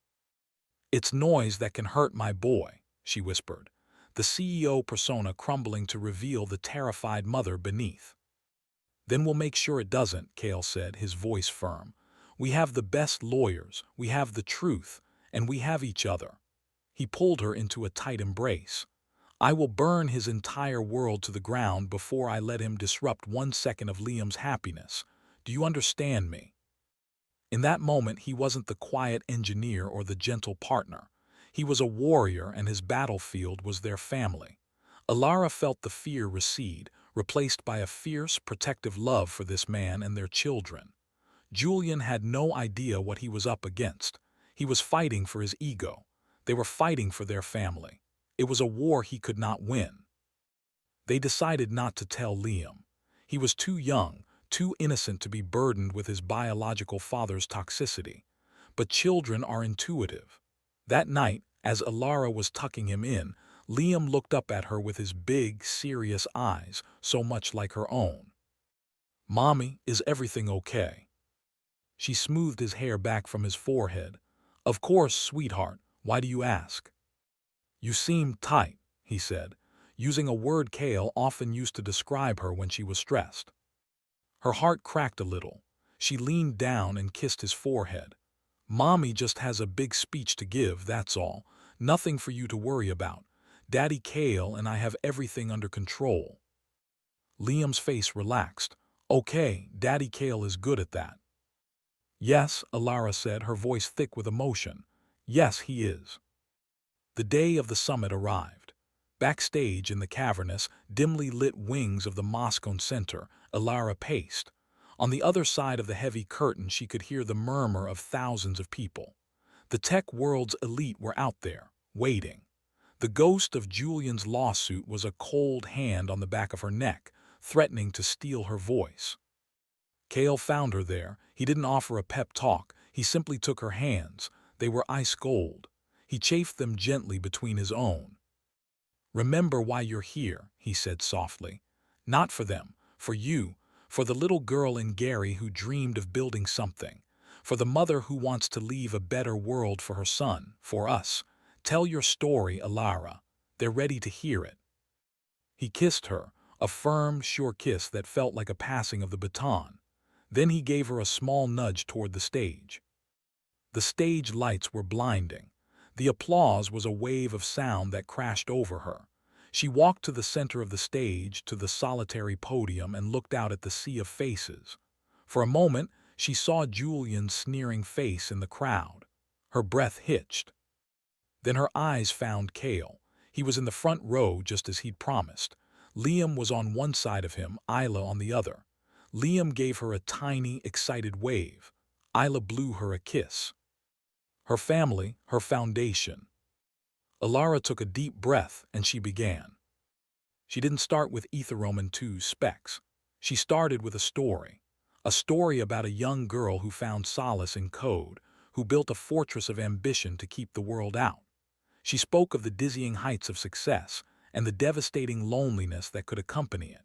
"It's noise that can hurt my boy," she whispered, the CEO persona crumbling to reveal the terrified mother beneath. Then we'll make sure it doesn't, Cale said, his voice firm. We have the best lawyers, we have the truth, and we have each other. He pulled her into a tight embrace. I will burn his entire world to the ground before I let him disrupt 1 second of Liam's happiness. Do you understand me? In that moment, he wasn't the quiet engineer or the gentle partner. He was a warrior, and his battlefield was their family. Alara felt the fear recede, replaced by a fierce, protective love for this man and their children. Julian had no idea what he was up against. He was fighting for his ego. They were fighting for their family. It was a war he could not win. They decided not to tell Liam. He was too young, too innocent to be burdened with his biological father's toxicity. But children are intuitive. That night, as Alara was tucking him in, Liam looked up at her with his big, serious eyes, so much like her own. "Mommy, is everything okay?" She smoothed his hair back from his forehead. "Of course, sweetheart. Why do you ask?" "You seem tight," he said, using a word Cale often used to describe her when she was stressed. Her heart cracked a little. She leaned down and kissed his forehead. "Mommy just has a big speech to give, that's all. Nothing for you to worry about. Daddy Cale and I have everything under control." Liam's face relaxed. "Okay, Daddy Cale is good at that." "Yes," Alara said, her voice thick with emotion. "Yes, he is." The day of the summit arrived. Backstage in the cavernous, dimly lit wings of the Moscone Center, Alara paced. On the other side of the heavy curtain she could hear the murmur of thousands of people. The tech world's elite were out there, waiting. The ghost of Julian's lawsuit was a cold hand on the back of her neck, threatening to steal her voice. Cale found her there. He didn't offer a pep talk. He simply took her hands. They were ice cold. He chafed them gently between his own. "Remember why you're here," he said softly. "Not for them, for you, for the little girl in Gary who dreamed of building something, for the mother who wants to leave a better world for her son, for us. Tell your story, Alara. They're ready to hear it." He kissed her, a firm, sure kiss that felt like a passing of the baton. Then he gave her a small nudge toward the stage. The stage lights were blinding. The applause was a wave of sound that crashed over her. She walked to the center of the stage, to the solitary podium, and looked out at the sea of faces. For a moment, she saw Julian's sneering face in the crowd. Her breath hitched. Then her eyes found Cale. He was in the front row just as he'd promised. Liam was on one side of him, Isla on the other. Liam gave her a tiny, excited wave. Isla blew her a kiss. Her family, her foundation. Alara took a deep breath and she began. She didn't start with Aetheroman 2's specs. She started with a story about a young girl who found solace in code, who built a fortress of ambition to keep the world out. She spoke of the dizzying heights of success and the devastating loneliness that could accompany it.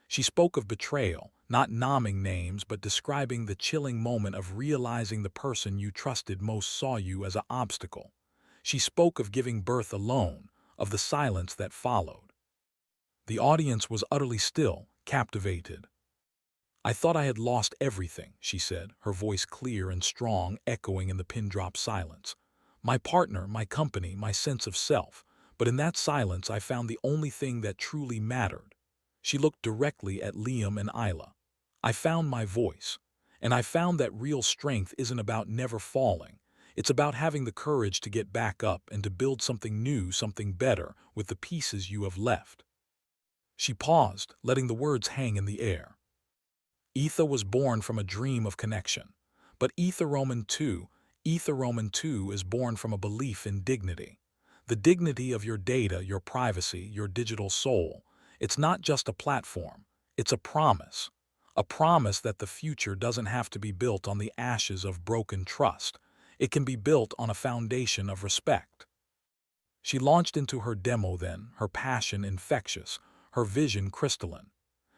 She spoke of betrayal, not naming names but describing the chilling moment of realizing the person you trusted most saw you as an obstacle. She spoke of giving birth alone, of the silence that followed. The audience was utterly still, captivated. "I thought I had lost everything," she said, her voice clear and strong, echoing in the pin-drop silence. "My partner, my company, my sense of self. But in that silence I found the only thing that truly mattered." She looked directly at Liam and Isla. "I found my voice. And I found that real strength isn't about never falling. It's about having the courage to get back up and to build something new, something better, with the pieces you have left." She paused, letting the words hang in the air. Ether was born from a dream of connection. But Aetheroman 2 is born from a belief in dignity. The dignity of your data, your privacy, your digital soul. It's not just a platform. It's a promise. A promise that the future doesn't have to be built on the ashes of broken trust. It can be built on a foundation of respect. She launched into her demo then, her passion infectious, her vision crystalline.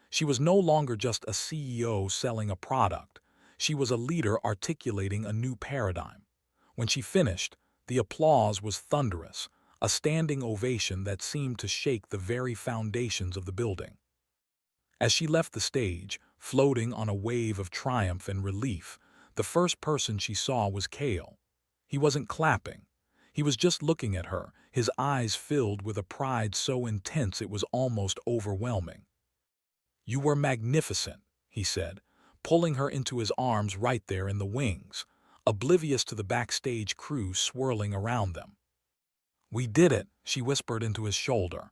She was no longer just a CEO selling a product. She was a leader articulating a new paradigm. When she finished, the applause was thunderous, a standing ovation that seemed to shake the very foundations of the building. As she left the stage, floating on a wave of triumph and relief. The first person she saw was Cale. He wasn't clapping. He was just looking at her, his eyes filled with a pride so intense it was almost overwhelming. "You were magnificent," he said, pulling her into his arms right there in the wings, oblivious to the backstage crew swirling around them. "We did it," she whispered into his shoulder.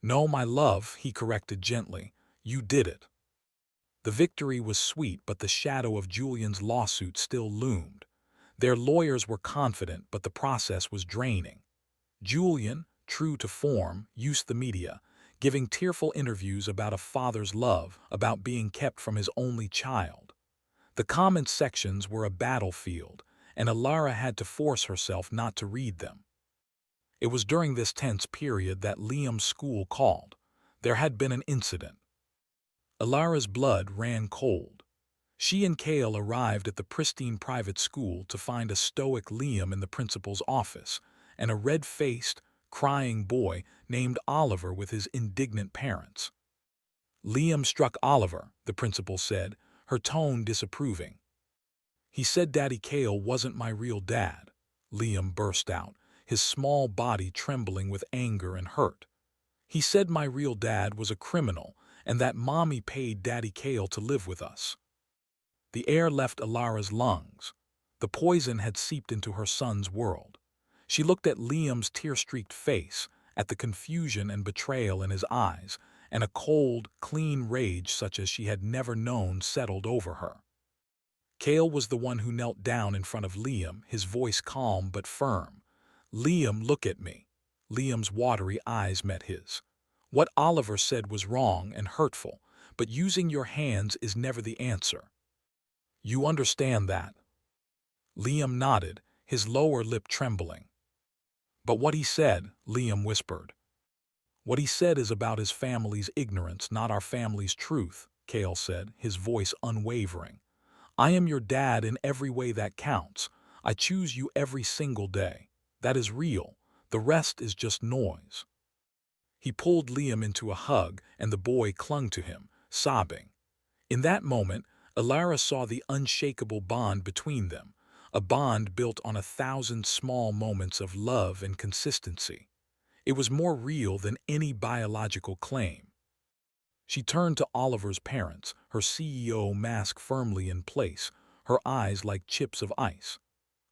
"No, my love," he corrected gently. "You did it." The victory was sweet, but the shadow of Julian's lawsuit still loomed. Their lawyers were confident, but the process was draining. Julian, true to form, used the media, giving tearful interviews about a father's love, about being kept from his only child. The comment sections were a battlefield, and Alara had to force herself not to read them. It was during this tense period that Liam's school called. There had been an incident. Alara's blood ran cold. She and Cale arrived at the pristine private school to find a stoic Liam in the principal's office, and a red-faced, crying boy named Oliver with his indignant parents. "Liam struck Oliver," the principal said, her tone disapproving. "He said Daddy Cale wasn't my real dad," Liam burst out, his small body trembling with anger and hurt. "He said my real dad was a criminal and that Mommy paid Daddy Cale to live with us." The air left Alara's lungs. The poison had seeped into her son's world. She looked at Liam's tear-streaked face, at the confusion and betrayal in his eyes, and a cold, clean rage such as she had never known settled over her. Cale was the one who knelt down in front of Liam, his voice calm but firm. "Liam, look at me." Liam's watery eyes met his. "What Oliver said was wrong and hurtful, but using your hands is never the answer. You understand that?" Liam nodded, his lower lip trembling. "But what he said," Liam whispered. "What he said is about his family's ignorance, not our family's truth," Cale said, his voice unwavering. "I am your dad in every way that counts. I choose you every single day. That is real. The rest is just noise." He pulled Liam into a hug, and the boy clung to him, sobbing. In that moment, Alara saw the unshakable bond between them, a bond built on 1,000 small moments of love and consistency. It was more real than any biological claim. She turned to Oliver's parents, her CEO mask firmly in place, her eyes like chips of ice.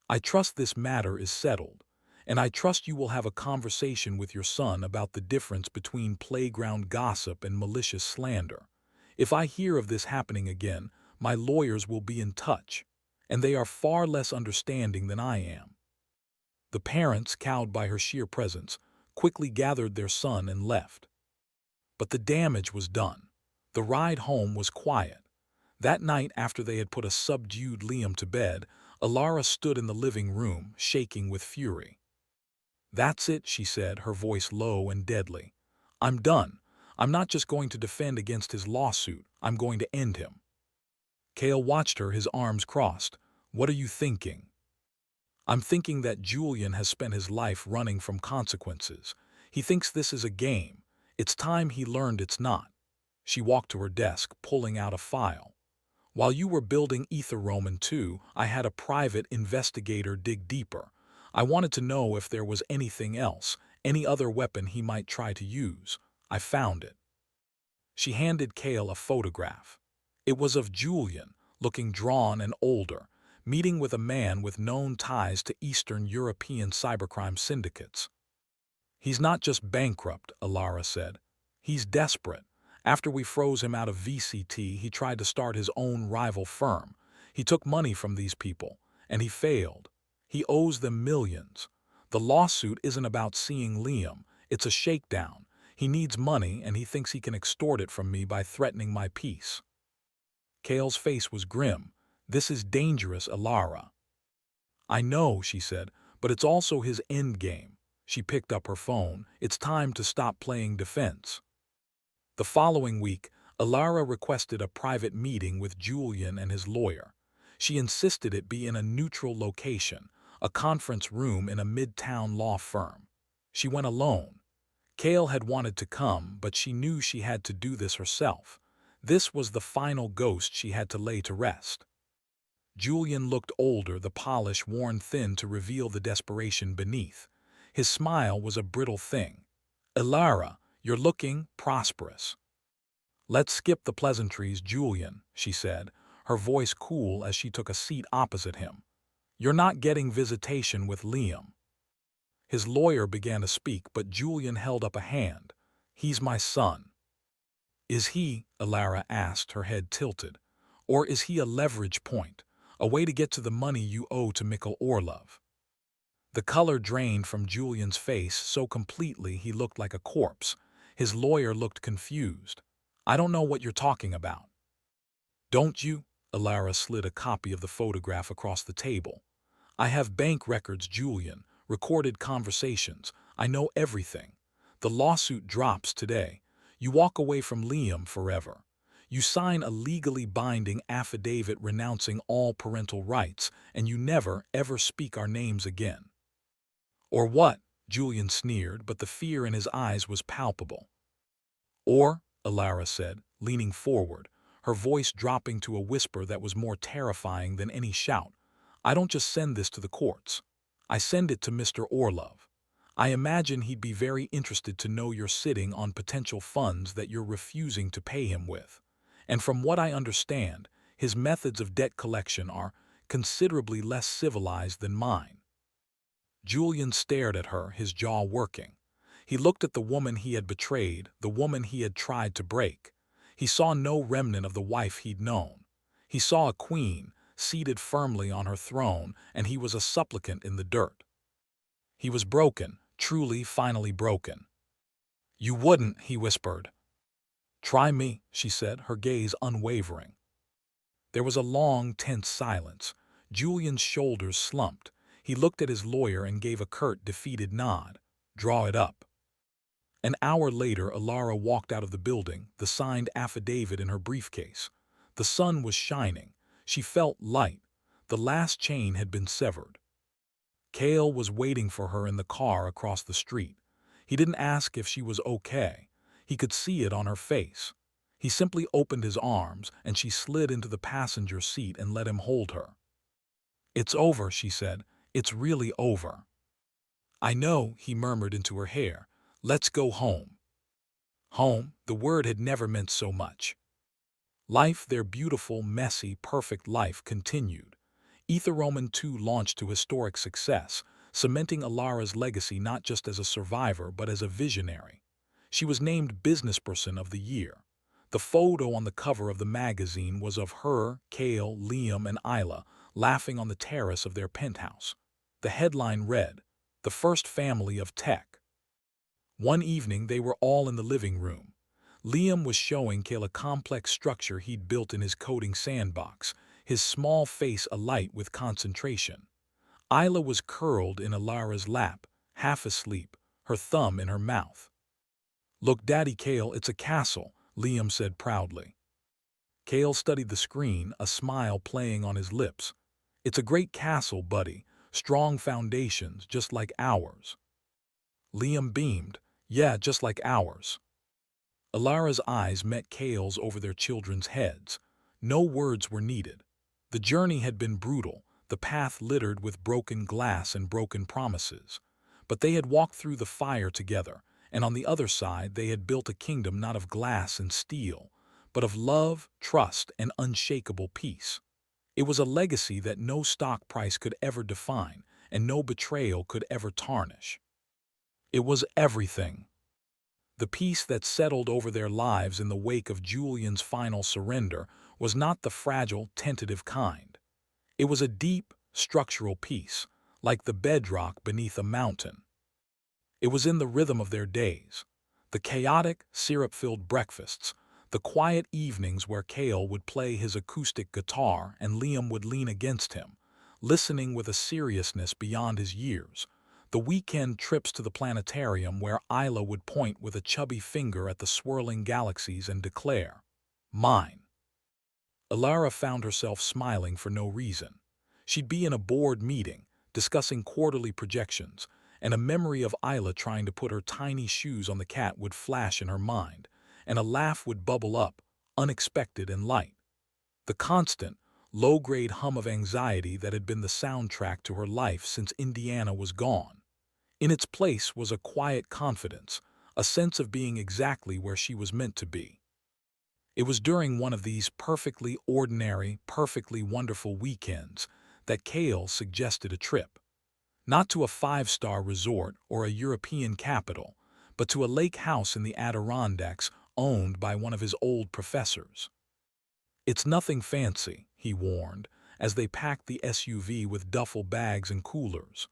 "I trust this matter is settled, and I trust you will have a conversation with your son about the difference between playground gossip and malicious slander. If I hear of this happening again, my lawyers will be in touch, and they are far less understanding than I am." The parents, cowed by her sheer presence, quickly gathered their son and left. But the damage was done. The ride home was quiet. That night, after they had put a subdued Liam to bed, Alara stood in the living room, shaking with fury. "That's it," she said, her voice low and deadly. "I'm done. I'm not just going to defend against his lawsuit, I'm going to end him." Cale watched her, his arms crossed. "What are you thinking?" "I'm thinking that Julian has spent his life running from consequences. He thinks this is a game. It's time he learned it's not." She walked to her desk, pulling out a file. "While you were building Ether Roman 2, I had a private investigator dig deeper. I wanted to know if there was anything else, any other weapon he might try to use. I found it." She handed Cale a photograph. It was of Julian, looking drawn and older, meeting with a man with known ties to Eastern European cybercrime syndicates. "He's not just bankrupt," Alara said. "He's desperate. After we froze him out of VCT, he tried to start his own rival firm. He took money from these people, and he failed. He owes them millions. The lawsuit isn't about seeing Liam. It's a shakedown. He needs money, and he thinks he can extort it from me by threatening my peace." Cale's face was grim. "This is dangerous, Alara." "I know," she said, "but it's also his endgame." She picked up her phone. "It's time to stop playing defense." The following week, Alara requested a private meeting with Julian and his lawyer. She insisted it be in a neutral location, a conference room in a midtown law firm. She went alone. Cale had wanted to come, but she knew she had to do this herself. This was the final ghost she had to lay to rest. Julian looked older, the polish worn thin to reveal the desperation beneath. His smile was a brittle thing. "Ilara, you're looking prosperous." "Let's skip the pleasantries, Julian," she said, her voice cool as she took a seat opposite him. "You're not getting visitation with Liam." His lawyer began to speak, but Julian held up a hand. "He's my son." "Is he?" Ilara asked, her head tilted. "Or is he a leverage point, a way to get to the money you owe to Mikhail Orlov?" The color drained from Julian's face so completely he looked like a corpse. His lawyer looked confused. "I don't know what you're talking about." "Don't you?" Ilara slid a copy of the photograph across the table. "I have bank records, Julian, recorded conversations. I know everything. The lawsuit drops today. You walk away from Liam forever. You sign a legally binding affidavit renouncing all parental rights, and you never, ever speak our names again." "Or what?" Julian sneered, but the fear in his eyes was palpable. "Or," Ilara said, leaning forward, her voice dropping to a whisper that was more terrifying than any shout, "I don't just send this to the courts. I send it to Mr. Orlov. I imagine he'd be very interested to know you're sitting on potential funds that you're refusing to pay him with. And from what I understand, his methods of debt collection are considerably less civilized than mine." Julian stared at her, his jaw working. He looked at the woman he had betrayed, the woman he had tried to break. He saw no remnant of the wife he'd known. He saw a queen, seated firmly on her throne, and he was a supplicant in the dirt. He was broken, truly, finally broken. "You wouldn't," he whispered. "Try me," she said, her gaze unwavering. There was a long, tense silence. Julian's shoulders slumped. He looked at his lawyer and gave a curt, defeated nod. "Draw it up." An hour later, Ilara walked out of the building, the signed affidavit in her briefcase. The sun was shining. She felt light. The last chain had been severed. Cale was waiting for her in the car across the street. He didn't ask if she was okay. He could see it on her face. He simply opened his arms, and she slid into the passenger seat and let him hold her. "It's over," she said. "It's really over." "I know," he murmured into her hair. "Let's go home." Home, the word had never meant so much. Life, their beautiful, messy, perfect life, continued. Ether Roman 2 launched to historic success, cementing Ilara's legacy not just as a survivor but as a visionary. She was named Businessperson of the Year. The photo on the cover of the magazine was of her, Cale, Liam, and Isla laughing on the terrace of their penthouse. The headline read, "The First Family of Tech." One evening they were all in the living room. Liam was showing Cale a complex structure he'd built in his coding sandbox, his small face alight with concentration. Isla was curled in Ilara's lap, half asleep, her thumb in her mouth. "Look, Daddy Cale, it's a castle," Liam said proudly. Cale studied the screen, a smile playing on his lips. "It's a great castle, buddy. Strong foundations, just like ours." Liam beamed. "Yeah, just like ours." Ilara's eyes met Cale's over their children's heads. No words were needed. The journey had been brutal, the path littered with broken glass and broken promises. But they had walked through the fire together, and on the other side they had built a kingdom not of glass and steel, but of love, trust, and unshakable peace. It was a legacy that no stock price could ever define, and no betrayal could ever tarnish. It was everything. The peace that settled over their lives in the wake of Julian's final surrender was not the fragile, tentative kind. It was a deep, structural peace, like the bedrock beneath a mountain. It was in the rhythm of their days, the chaotic, syrup-filled breakfasts, the quiet evenings where Cale would play his acoustic guitar and Liam would lean against him, listening with a seriousness beyond his years, the weekend trips to the planetarium where Isla would point with a chubby finger at the swirling galaxies and declare, "Mine." Ilara found herself smiling for no reason. She'd be in a board meeting, discussing quarterly projections, and a memory of Isla trying to put her tiny shoes on the cat would flash in her mind, and a laugh would bubble up, unexpected and light. The constant, low-grade hum of anxiety that had been the soundtrack to her life since Indiana was gone. In its place was a quiet confidence, a sense of being exactly where she was meant to be. It was during one of these perfectly ordinary, perfectly wonderful weekends that Cale suggested a trip. Not to a five-star resort or a European capital, but to a lake house in the Adirondacks owned by one of his old professors. "It's nothing fancy," he warned, as they packed the SUV with duffel bags and coolers.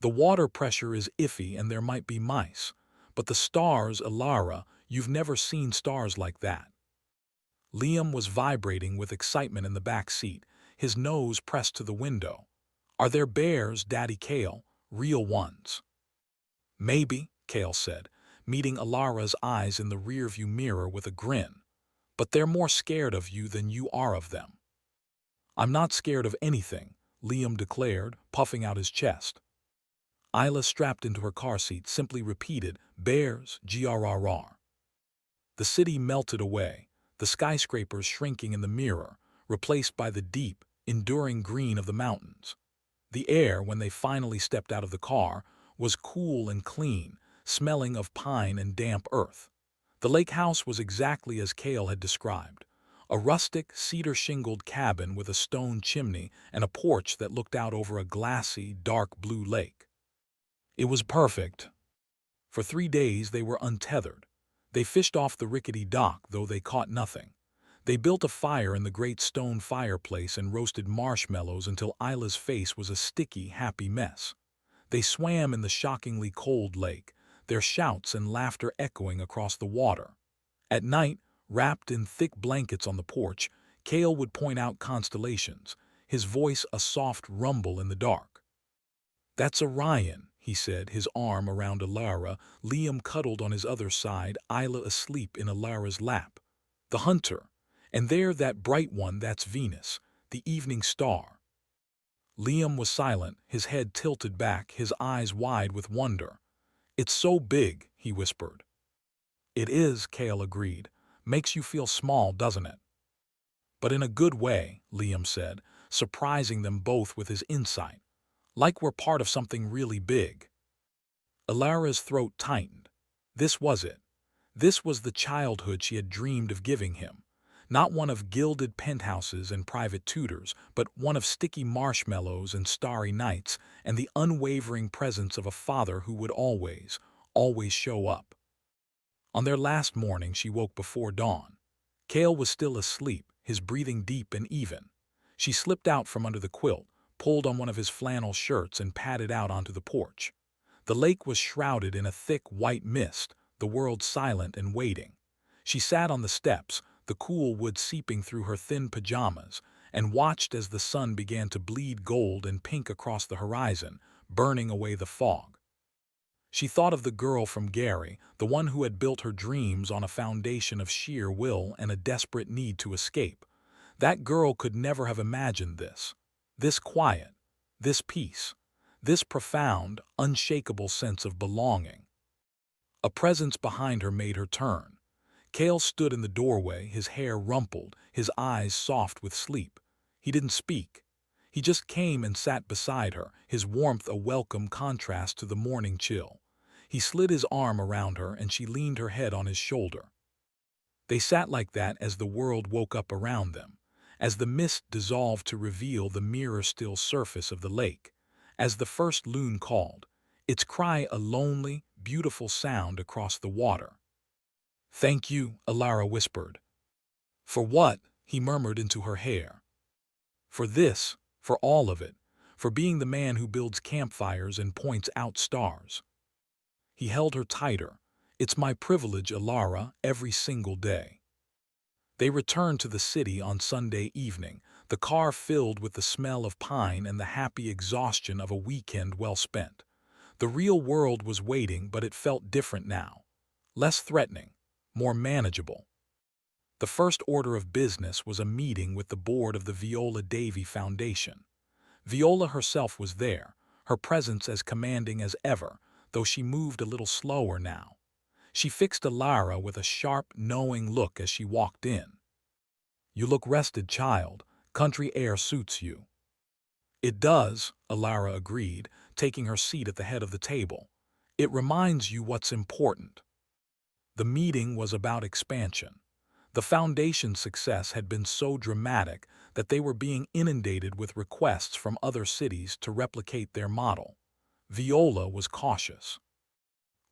"The water pressure is iffy and there might be mice. But the stars, Alara, you've never seen stars like that." Liam was vibrating with excitement in the back seat, his nose pressed to the window. "Are there bears, Daddy Cale? Real ones?" "Maybe," Cale said, meeting Alara's eyes in the rearview mirror with a grin. "But they're more scared of you than you are of them." "I'm not scared of anything," Liam declared, puffing out his chest. Isla, strapped into her car seat, simply repeated, "Bears, grrr." The city melted away, the skyscrapers shrinking in the mirror, replaced by the deep, enduring green of the mountains. The air, when they finally stepped out of the car, was cool and clean, smelling of pine and damp earth. The lake house was exactly as Cale had described, a rustic, cedar-shingled cabin with a stone chimney and a porch that looked out over a glassy, dark blue lake. It was perfect. For 3 days they were untethered. They fished off the rickety dock, though they caught nothing. They built a fire in the great stone fireplace and roasted marshmallows until Isla's face was a sticky, happy mess. They swam in the shockingly cold lake, their shouts and laughter echoing across the water. At night, wrapped in thick blankets on the porch, Cale would point out constellations, his voice a soft rumble in the dark. "That's Orion," he said, his arm around Alara, Liam cuddled on his other side, Isla asleep in Alara's lap. "The hunter. And there, that bright one, that's Venus, the evening star." Liam was silent, his head tilted back, his eyes wide with wonder. "It's so big," he whispered. "It is," Cale agreed. "Makes you feel small, doesn't it?" "But in a good way," Liam said, surprising them both with his insight. "Like we're part of something really big." Alara's throat tightened. This was it. This was the childhood she had dreamed of giving him. Not one of gilded penthouses and private tutors, but one of sticky marshmallows and starry nights, and the unwavering presence of a father who would always, always show up. On their last morning, she woke before dawn. Cale was still asleep, his breathing deep and even. She slipped out from under the quilt, pulled on one of his flannel shirts, and padded out onto the porch. The lake was shrouded in a thick white mist, the world silent and waiting. She sat on the steps, the cool wood seeping through her thin pajamas, and watched as the sun began to bleed gold and pink across the horizon, burning away the fog. She thought of the girl from Gary, the one who had built her dreams on a foundation of sheer will and a desperate need to escape. That girl could never have imagined this quiet, this peace, this profound, unshakable sense of belonging. A presence behind her made her turn. Cale stood in the doorway, his hair rumpled, his eyes soft with sleep. He didn't speak. He just came and sat beside her, his warmth a welcome contrast to the morning chill. He slid his arm around her and she leaned her head on his shoulder. They sat like that as the world woke up around them, as the mist dissolved to reveal the mirror-still surface of the lake, as the first loon called, its cry a lonely, beautiful sound across the water. "Thank you," Alara whispered. "For what?" he murmured into her hair. "For this, for all of it, for being the man who builds campfires and points out stars." He held her tighter. "It's my privilege, Alara, every single day." They returned to the city on Sunday evening, the car filled with the smell of pine and the happy exhaustion of a weekend well spent. The real world was waiting, but it felt different now. Less threatening, more manageable. The first order of business was a meeting with the board of the Viola Davy Foundation. Viola herself was there, her presence as commanding as ever, though she moved a little slower now. She fixed Alara with a sharp, knowing look as she walked in. You look rested, child. Country air suits you. It does, Alara agreed, taking her seat at the head of the table. It reminds you what's important. The meeting was about expansion. The foundation's success had been so dramatic that they were being inundated with requests from other cities to replicate their model. Viola was cautious.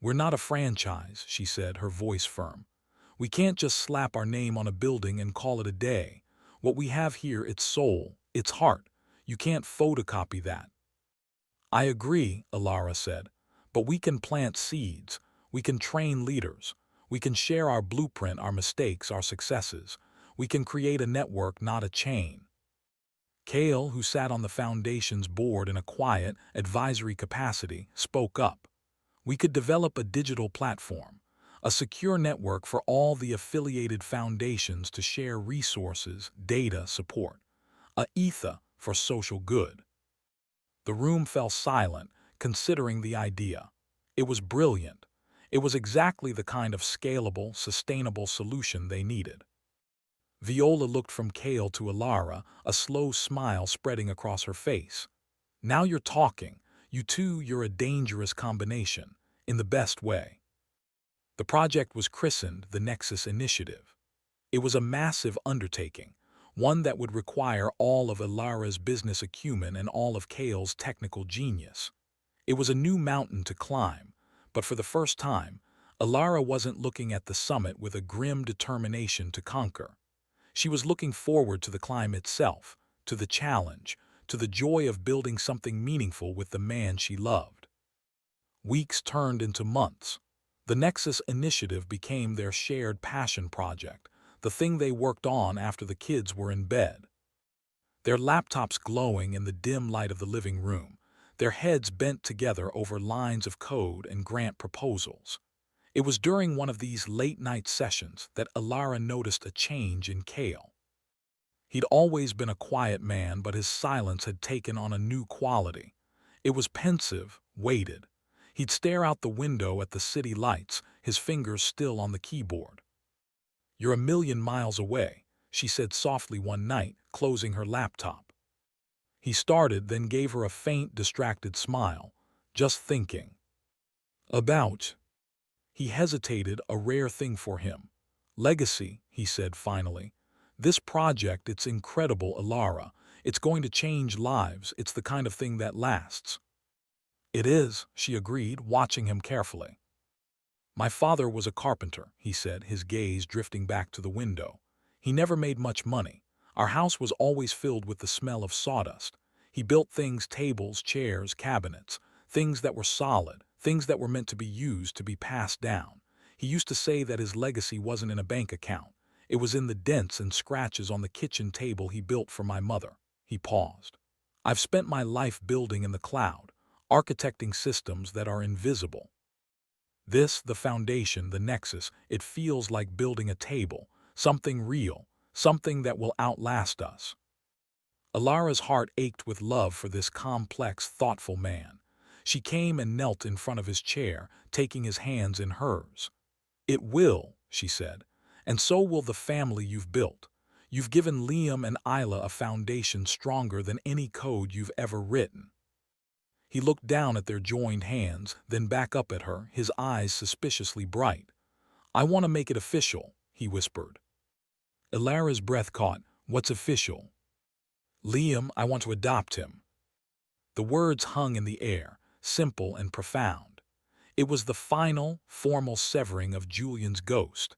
"We're not a franchise," she said, her voice firm. "We can't just slap our name on a building and call it a day. What we have here, it's soul, it's heart. You can't photocopy that." "I agree," Alara said, "but we can plant seeds. We can train leaders. We can share our blueprint, our mistakes, our successes. We can create a network, not a chain." Kale, who sat on the foundation's board in a quiet, advisory capacity, spoke up. "We could develop a digital platform, a secure network for all the affiliated foundations to share resources, data, support. A ether for social good." The room fell silent, considering the idea. It was brilliant. It was exactly the kind of scalable, sustainable solution they needed. Viola looked from Kale to Alara, a slow smile spreading across her face. "Now you're talking. You two, you're a dangerous combination, in the best way." The project was christened the Nexus Initiative. It was a massive undertaking, one that would require all of Alara's business acumen and all of Kale's technical genius. It was a new mountain to climb, but for the first time, Alara wasn't looking at the summit with a grim determination to conquer. She was looking forward to the climb itself, to the challenge, to the joy of building something meaningful with the man she loved. Weeks turned into months. The Nexus Initiative became their shared passion project, the thing they worked on after the kids were in bed. Their laptops glowing in the dim light of the living room, their heads bent together over lines of code and grant proposals. It was during one of these late-night sessions that Alara noticed a change in Kale. He'd always been a quiet man, but his silence had taken on a new quality. It was pensive, weighted. He'd stare out the window at the city lights, his fingers still on the keyboard. "You're a million miles away," she said softly one night, closing her laptop. He started, then gave her a faint, distracted smile. "Just thinking." "About?" He hesitated, a rare thing for him. "Legacy," he said finally. "This project, it's incredible, Alara. It's going to change lives. It's the kind of thing that lasts." "It is," she agreed, watching him carefully. "My father was a carpenter," he said, his gaze drifting back to the window. "He never made much money. Our house was always filled with the smell of sawdust. He built things, tables, chairs, cabinets, things that were solid, things that were meant to be used, to be passed down. He used to say that his legacy wasn't in a bank account. It was in the dents and scratches on the kitchen table he built for my mother." He paused. "I've spent my life building in the cloud, architecting systems that are invisible. This, the foundation, the nexus, it feels like building a table, something real, something that will outlast us." Alara's heart ached with love for this complex, thoughtful man. She came and knelt in front of his chair, taking his hands in hers. "It will," she said, "and so will the family you've built. You've given Liam and Isla a foundation stronger than any code you've ever written." He looked down at their joined hands, then back up at her, his eyes suspiciously bright. "I want to make it official," he whispered. Alara's breath caught. "What's official?" "Liam, I want to adopt him." The words hung in the air, simple and profound. It was the final, formal severing of Julian's ghost.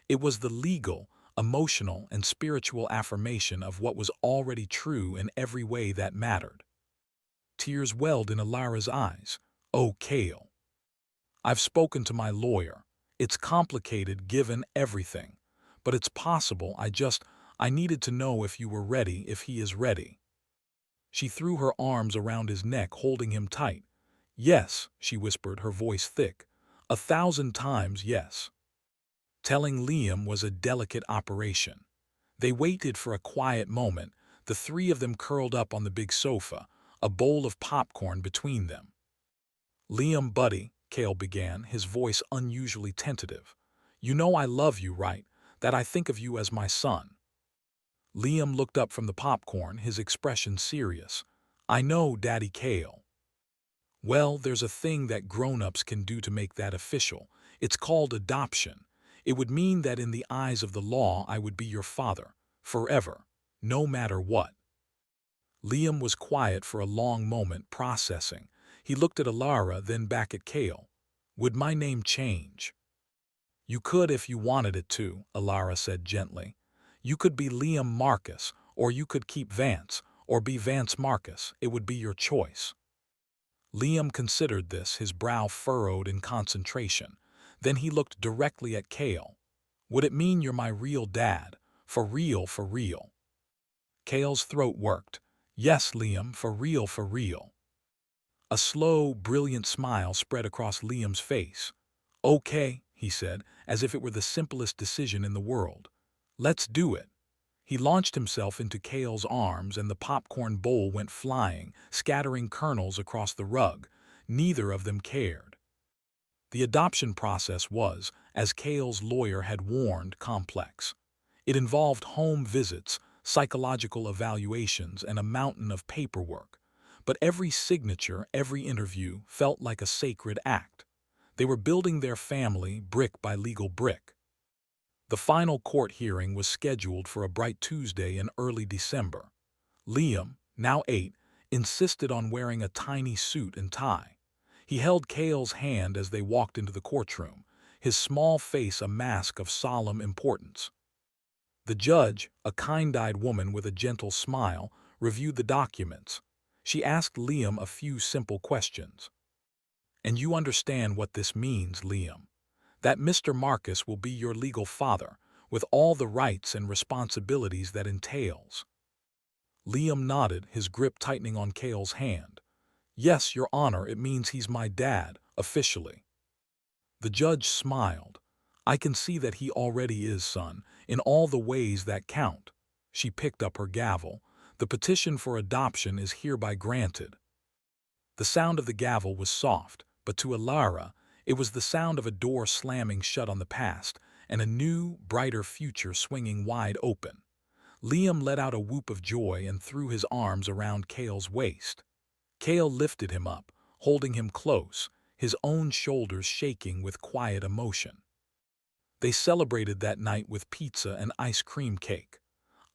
It was the legal, emotional, and spiritual affirmation of what was already true in every way that mattered. Tears welled in Alara's eyes. "Oh, Kale. I've spoken to my lawyer. It's complicated given everything. But it's possible. I needed to know if you were ready, if he is ready." She threw her arms around his neck, holding him tight. "Yes," she whispered, her voice thick. "1,000 times yes." Telling Liam was a delicate operation. They waited for a quiet moment, the three of them curled up on the big sofa, a bowl of popcorn between them. "Liam, buddy," Kale began, his voice unusually tentative. "You know I love you, right? That I think of you as my son." Liam looked up from the popcorn, his expression serious. I know, Daddy Kale. Well, there's a thing that grown-ups can do to make that official. It's called adoption. It would mean that in the eyes of the law I would be your father, forever, no matter what. Liam was quiet for a long moment, processing. He looked at Alara, then back at Kale. Would my name change? You could if you wanted it to, Alara said gently. You could be Liam Marcus, or you could keep Vance, or be Vance Marcus. It would be your choice. Liam considered this, his brow furrowed in concentration. Then he looked directly at Kale. Would it mean you're my real dad? For real, for real? Kale's throat worked. Yes, Liam, for real, for real. A slow, brilliant smile spread across Liam's face. Okay, he said, as if it were the simplest decision in the world. Let's do it. He launched himself into Kale's arms and the popcorn bowl went flying, scattering kernels across the rug. Neither of them cared. The adoption process was, as Kale's lawyer had warned, complex. It involved home visits, psychological evaluations, and a mountain of paperwork. But every signature, every interview, felt like a sacred act. They were building their family brick by legal brick. The final court hearing was scheduled for a bright Tuesday in early December. Liam, now 8, insisted on wearing a tiny suit and tie. He held Kale's hand as they walked into the courtroom, his small face a mask of solemn importance. The judge, a kind-eyed woman with a gentle smile, reviewed the documents. She asked Liam a few simple questions. And you understand what this means, Liam? That Mr. Marcus will be your legal father, with all the rights and responsibilities that entails. Liam nodded, his grip tightening on Kale's hand. Yes, Your Honor, it means he's my dad, officially. The judge smiled. I can see that he already is, son, in all the ways that count. She picked up her gavel. The petition for adoption is hereby granted. The sound of the gavel was soft, but to Alara, it was the sound of a door slamming shut on the past and a new, brighter future swinging wide open. Liam let out a whoop of joy and threw his arms around Kale's waist. Kale lifted him up, holding him close, his own shoulders shaking with quiet emotion. They celebrated that night with pizza and ice cream cake.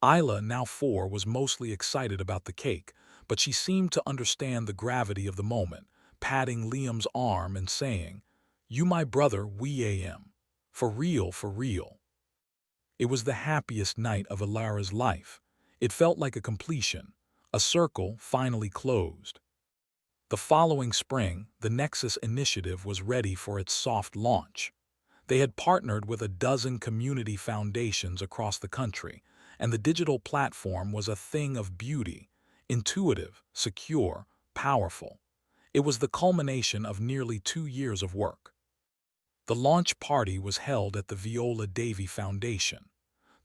Isla, now 4, was mostly excited about the cake, but she seemed to understand the gravity of the moment, patting Liam's arm and saying, You my brother, we am. For real, for real. It was the happiest night of Alara's life. It felt like a completion, a circle finally closed. The following spring, the Nexus initiative was ready for its soft launch. They had partnered with a dozen community foundations across the country, and the digital platform was a thing of beauty, intuitive, secure, powerful. It was the culmination of nearly 2 years of work. The launch party was held at the Viola Davy Foundation.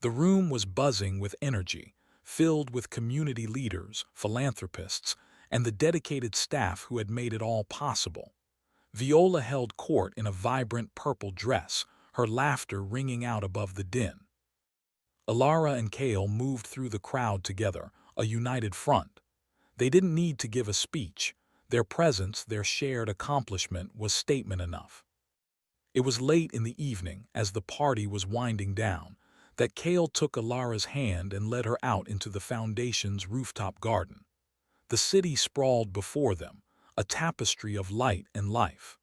The room was buzzing with energy, filled with community leaders, philanthropists, and the dedicated staff who had made it all possible. Viola held court in a vibrant purple dress, her laughter ringing out above the din. Alara and Kale moved through the crowd together, a united front. They didn't need to give a speech. Their presence, their shared accomplishment, was statement enough. It was late in the evening, as the party was winding down, that Kale took Alara's hand and led her out into the foundation's rooftop garden. The city sprawled before them, a tapestry of light and life.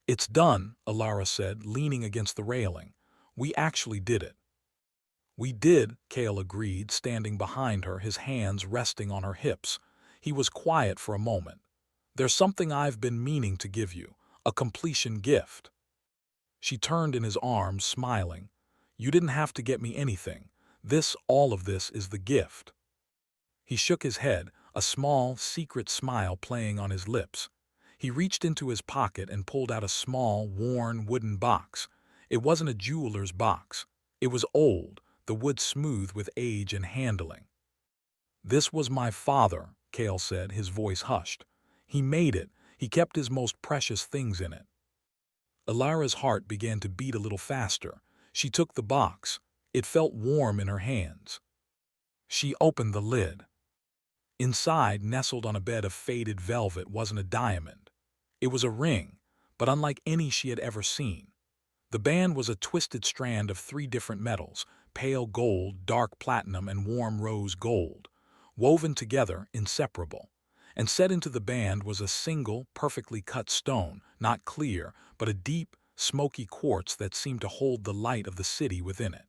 It's done, Alara said, leaning against the railing. We actually did it. We did, Kale agreed, standing behind her, his hands resting on her hips. He was quiet for a moment. There's something I've been meaning to give you, a completion gift. She turned in his arms, smiling. You didn't have to get me anything. All of this is the gift. He shook his head, a small, secret smile playing on his lips. He reached into his pocket and pulled out a small, worn wooden box. It wasn't a jeweler's box. It was old, the wood smooth with age and handling. This was my father, Kale said, his voice hushed. He made it. He kept his most precious things in it. Alara's heart began to beat a little faster. She took the box. It felt warm in her hands. She opened the lid. Inside, nestled on a bed of faded velvet, wasn't a diamond. It was a ring, but unlike any she had ever seen. The band was a twisted strand of three different metals, pale gold, dark platinum, and warm rose gold, woven together, inseparable. And set into the band was a single, perfectly cut stone, not clear, but a deep, smoky quartz that seemed to hold the light of the city within it.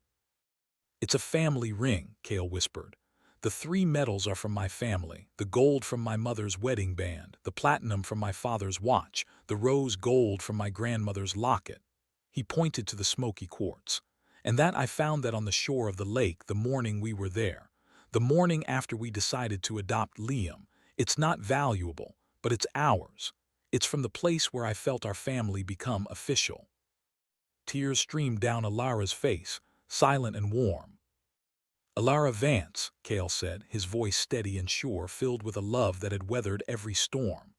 "It's a family ring," Cale whispered. "The three metals are from my family, the gold from my mother's wedding band, the platinum from my father's watch, the rose gold from my grandmother's locket." He pointed to the smoky quartz. "And that I found that on the shore of the lake the morning we were there, the morning after we decided to adopt Liam. It's not valuable, but it's ours. It's from the place where I felt our family become official." Tears streamed down Alara's face, silent and warm. "Alara Vance," Cale said, his voice steady and sure, filled with a love that had weathered every storm.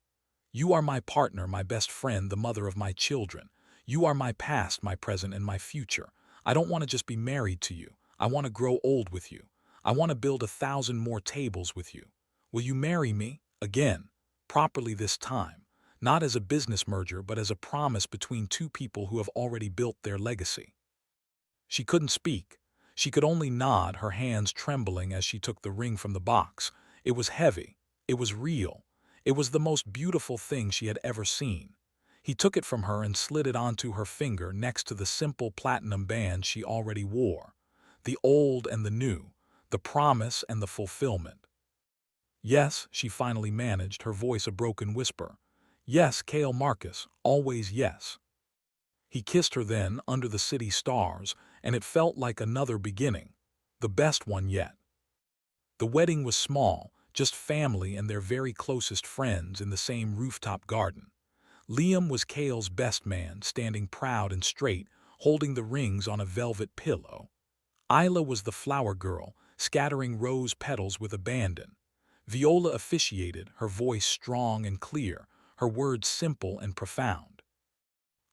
"You are my partner, my best friend, the mother of my children. You are my past, my present, and my future. I don't want to just be married to you. I want to grow old with you. I want to build 1,000 more tables with you. Will you marry me? Again. Properly this time. Not as a business merger, but as a promise between two people who have already built their legacy." She couldn't speak. She could only nod, her hands trembling as she took the ring from the box. It was heavy. It was real. It was the most beautiful thing she had ever seen. He took it from her and slid it onto her finger next to the simple platinum band she already wore. The old and the new, the promise and the fulfillment. "Yes," she finally managed, her voice a broken whisper. "Yes, Cale Marcus, always yes." He kissed her then, under the city stars, and it felt like another beginning, the best one yet. The wedding was small, just family and their very closest friends in the same rooftop garden. Liam was Cale's best man, standing proud and straight, holding the rings on a velvet pillow. Isla was the flower girl, scattering rose petals with abandon. Viola officiated, her voice strong and clear, her words simple and profound.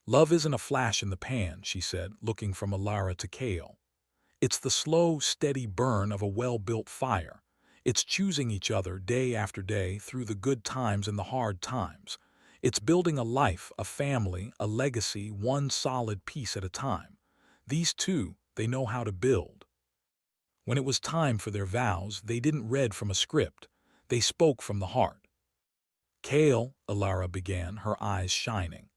"Love isn't a flash in the pan," she said, looking from Alara to Cale. "It's the slow, steady burn of a well-built fire. It's choosing each other day after day through the good times and the hard times. It's building a life, a family, a legacy, one solid piece at a time. These two, they know how to build." When it was time for their vows, they didn't read from a script. They spoke from the heart. "Cale," Alara began, her eyes shining,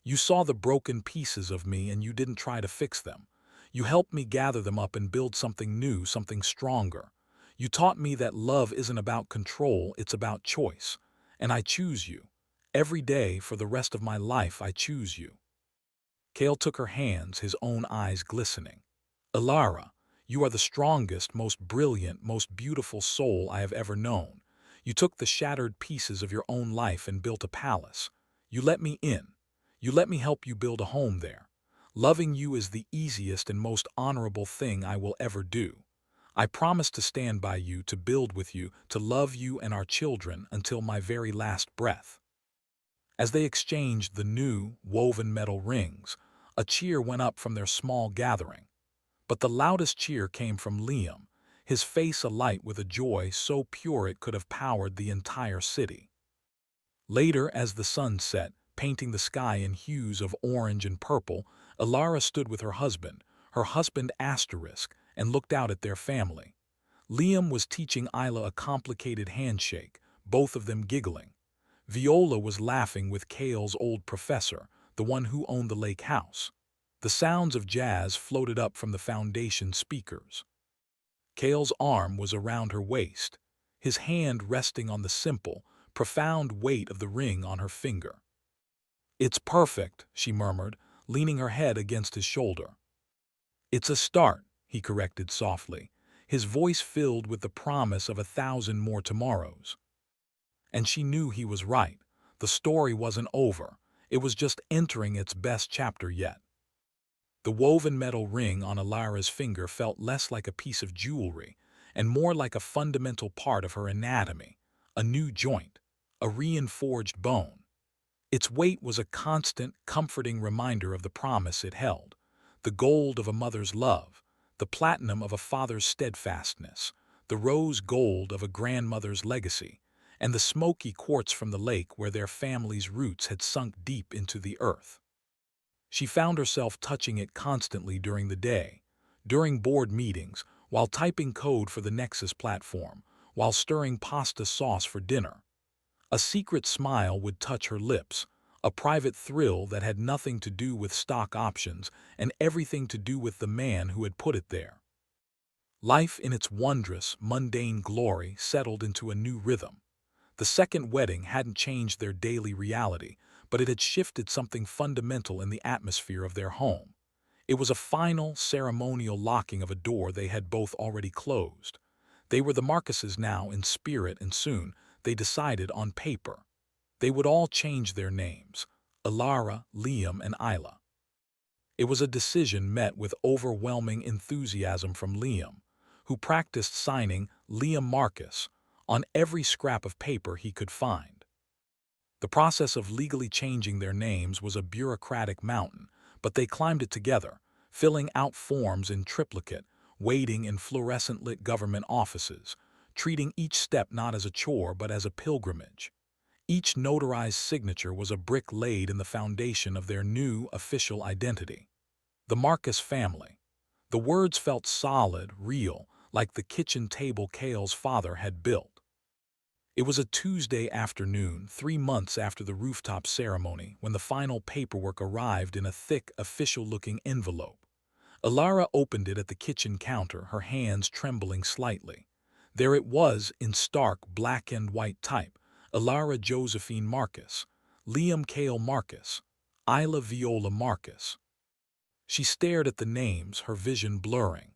"you saw the broken pieces of me and you didn't try to fix them. You helped me gather them up and build something new, something stronger. You taught me that love isn't about control, it's about choice. And I choose you. Every day, for the rest of my life, I choose you." Cale took her hands, his own eyes glistening. "Alara, you are the strongest, most brilliant, most beautiful soul I have ever known. You took the shattered pieces of your own life and built a palace. You let me in. You let me help you build a home there. Loving you is the easiest and most honorable thing I will ever do. I promise to stand by you, to build with you, to love you and our children until my very last breath." As they exchanged the new, woven metal rings, a cheer went up from their small gathering. But the loudest cheer came from Liam, his face alight with a joy so pure it could have powered the entire city. Later, as the sun set, painting the sky in hues of orange and purple, Alara stood with her husband Asterisk, and looked out at their family. Liam was teaching Isla a complicated handshake, both of them giggling. Viola was laughing with Cale's old professor, the one who owned the lake house. The sounds of jazz floated up from the foundation speakers. Cale's arm was around her waist, his hand resting on the simple, profound weight of the ring on her finger. "It's perfect," she murmured, leaning her head against his shoulder. "It's a start," he corrected softly, his voice filled with the promise of 1,000 more tomorrows. And she knew he was right. The story wasn't over. It was just entering its best chapter yet. The woven metal ring on Alara's finger felt less like a piece of jewelry and more like a fundamental part of her anatomy, a new joint, a reinforged bone. Its weight was a constant, comforting reminder of the promise it held, the gold of a mother's love, the platinum of a father's steadfastness, the rose gold of a grandmother's legacy, and the smoky quartz from the lake where their family's roots had sunk deep into the earth. She found herself touching it constantly during the day, during board meetings, while typing code for the Nexus platform, while stirring pasta sauce for dinner. A secret smile would touch her lips, a private thrill that had nothing to do with stock options and everything to do with the man who had put it there. Life in its wondrous, mundane glory settled into a new rhythm. The second wedding hadn't changed their daily reality, but it had shifted something fundamental in the atmosphere of their home. It was a final, ceremonial locking of a door they had both already closed. They were the Marcuses now in spirit, and soon, they decided on paper. They would all change their names: Ilara, Liam, and Isla. It was a decision met with overwhelming enthusiasm from Liam, who practiced signing Liam Marcus on every scrap of paper he could find. The process of legally changing their names was a bureaucratic mountain, but they climbed it together, filling out forms in triplicate, waiting in fluorescent-lit government offices, treating each step not as a chore but as a pilgrimage. Each notarized signature was a brick laid in the foundation of their new official identity. The Marcus family. The words felt solid, real, like the kitchen table Cale's father had built. It was a Tuesday afternoon, 3 months after the rooftop ceremony, when the final paperwork arrived in a thick, official-looking envelope. Ilara opened it at the kitchen counter, her hands trembling slightly. There it was, in stark black and white type: Ilara Josephine Marcus, Liam Cale Marcus, Isla Viola Marcus. She stared at the names, her vision blurring.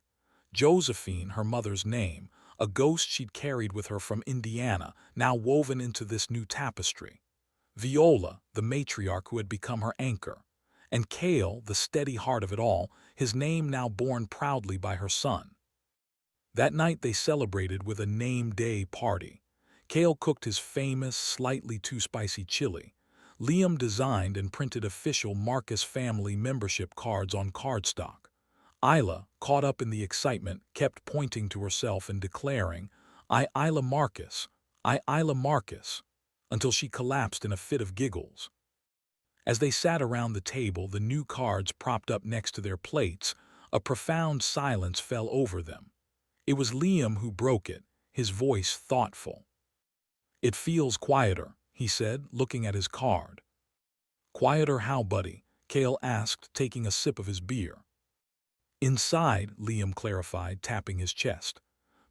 Josephine, her mother's name, a ghost she'd carried with her from Indiana, now woven into this new tapestry. Viola, the matriarch who had become her anchor. And Cale, the steady heart of it all, his name now borne proudly by her son. That night they celebrated with a name day party. Cale cooked his famous, slightly too spicy chili. Liam designed and printed official Marcus family membership cards on cardstock. Isla, caught up in the excitement, kept pointing to herself and declaring, Isla Marcus, Isla Marcus," until she collapsed in a fit of giggles. As they sat around the table, the new cards propped up next to their plates, a profound silence fell over them. It was Liam who broke it, his voice thoughtful. "It feels quieter," he said, looking at his card. "Quieter how, buddy?" Cale asked, taking a sip of his beer. "Inside," Liam clarified, tapping his chest.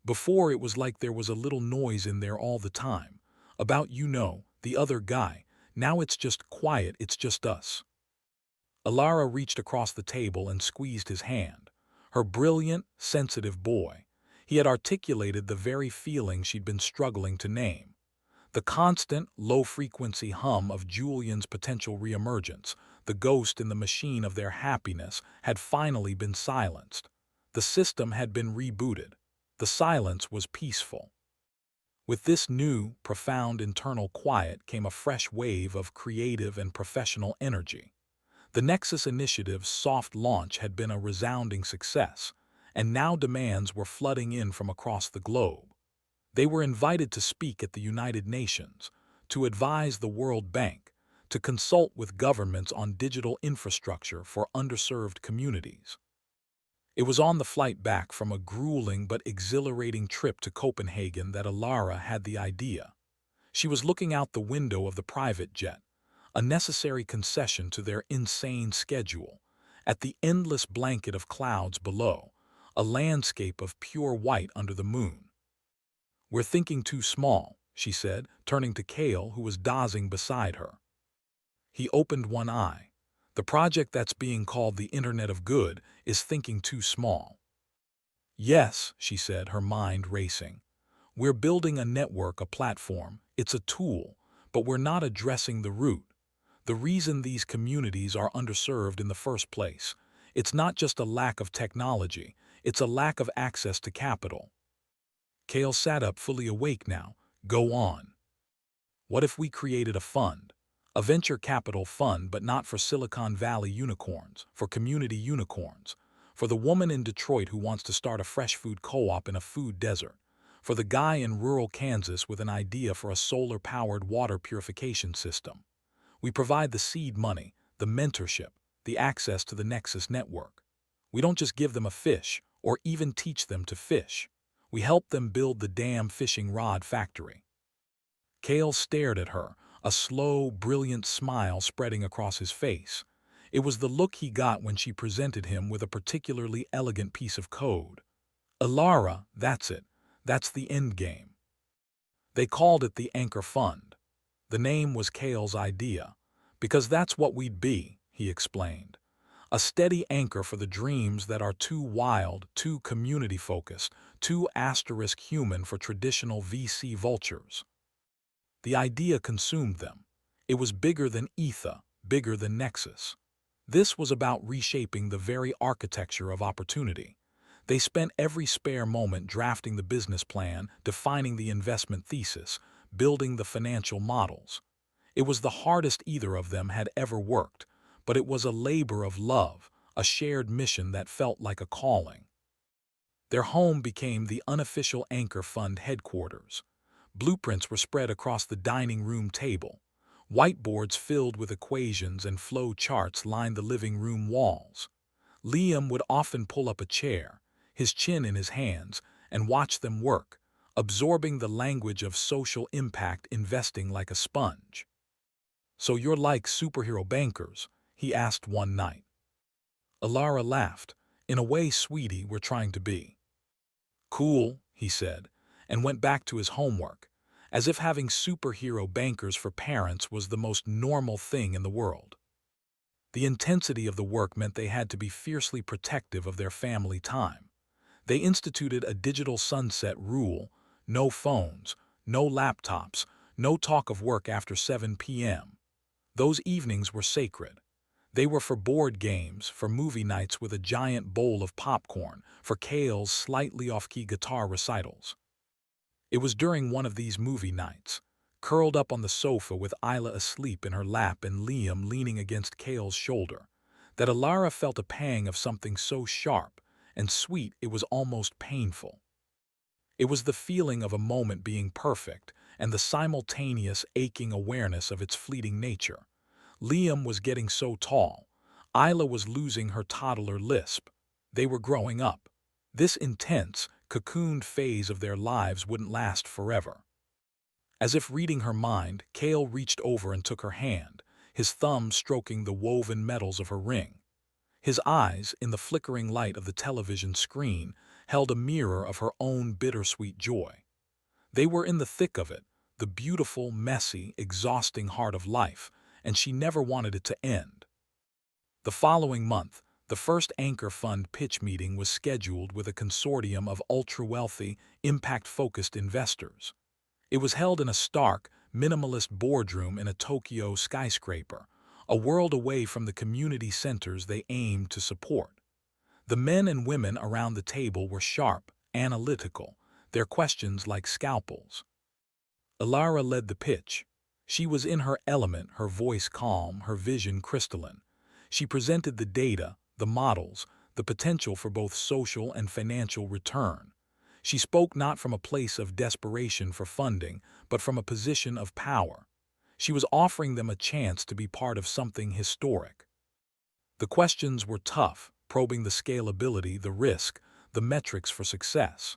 "Before, it was like there was a little noise in there all the time. About, the other guy. Now it's just quiet, it's just us." Ilara reached across the table and squeezed his hand. Her brilliant, sensitive boy. He had articulated the very feeling she'd been struggling to name. The constant, low-frequency hum of Julian's potential reemergence, the ghost in the machine of their happiness, had finally been silenced. The system had been rebooted. The silence was peaceful. With this new, profound internal quiet came a fresh wave of creative and professional energy. The Nexus Initiative's soft launch had been a resounding success, and now demands were flooding in from across the globe. They were invited to speak at the United Nations, to advise the World Bank, to consult with governments on digital infrastructure for underserved communities. It was on the flight back from a grueling but exhilarating trip to Copenhagen that Ilara had the idea. She was looking out the window of the private jet, a necessary concession to their insane schedule, at the endless blanket of clouds below, a landscape of pure white under the moon. "We're thinking too small," she said, turning to Cale, who was dozing beside her. He opened one eye. "The project that's being called the Internet of Good is thinking too small." "Yes," she said, her mind racing. "We're building a network, a platform. It's a tool, but we're not addressing the root. The reason these communities are underserved in the first place. It's not just a lack of technology, it's a lack of access to capital." Cale sat up, fully awake now. "Go on." "What if we created a fund? A venture capital fund, but not for Silicon Valley unicorns, for community unicorns, for the woman in Detroit who wants to start a fresh food co-op in a food desert, for the guy in rural Kansas with an idea for a solar-powered water purification system. We provide the seed money, the mentorship, the access to the Nexus network. We don't just give them a fish or even teach them to fish. We help them build the damn fishing rod factory. Cale stared at her, a slow, brilliant smile spreading across his face. It was the look he got when she presented him with a particularly elegant piece of code. Alara, that's it. That's the end game. They called it the Anchor Fund. The name was Cale's idea. Because that's what we'd be, he explained. A steady anchor for the dreams that are too wild, too community-focused, too *human for traditional VC vultures. The idea consumed them. It was bigger than Ether, bigger than Nexus. This was about reshaping the very architecture of opportunity. They spent every spare moment drafting the business plan, defining the investment thesis, building the financial models. It was the hardest either of them had ever worked, but it was a labor of love, a shared mission that felt like a calling. Their home became the unofficial Anchor Fund headquarters. Blueprints were spread across the dining room table. Whiteboards filled with equations and flow charts lined the living room walls. Liam would often pull up a chair, his chin in his hands, and watch them work, absorbing the language of social impact investing like a sponge. "So you're like superhero bankers?" he asked one night. Alara laughed. "In a way, sweetie, we're trying to be." "Cool," he said, and went back to his homework, as if having superhero bankers for parents was the most normal thing in the world. The intensity of the work meant they had to be fiercely protective of their family time. They instituted a digital sunset rule: no phones, no laptops, no talk of work after 7 p.m. Those evenings were sacred. They were for board games, for movie nights with a giant bowl of popcorn, for Cale's slightly off-key guitar recitals. It was during one of these movie nights, curled up on the sofa with Isla asleep in her lap and Liam leaning against Cale's shoulder, that Alara felt a pang of something so sharp and sweet it was almost painful. It was the feeling of a moment being perfect and the simultaneous aching awareness of its fleeting nature. Liam was getting so tall. Isla was losing her toddler lisp. They were growing up. This intense, cocooned phase of their lives wouldn't last forever. As if reading her mind, Cale reached over and took her hand, his thumb stroking the woven metals of her ring. His eyes, in the flickering light of the television screen, held a mirror of her own bittersweet joy. They were in the thick of it, the beautiful, messy, exhausting heart of life, and she never wanted it to end. The following month, the first Anchor Fund pitch meeting was scheduled with a consortium of ultra-wealthy, impact-focused investors. It was held in a stark, minimalist boardroom in a Tokyo skyscraper, a world away from the community centers they aimed to support. The men and women around the table were sharp, analytical, their questions like scalpels. Alara led the pitch. She was in her element, her voice calm, her vision crystalline. She presented the data, the models, the potential for both social and financial return. She spoke not from a place of desperation for funding, but from a position of power. She was offering them a chance to be part of something historic. The questions were tough, probing the scalability, the risk, the metrics for success.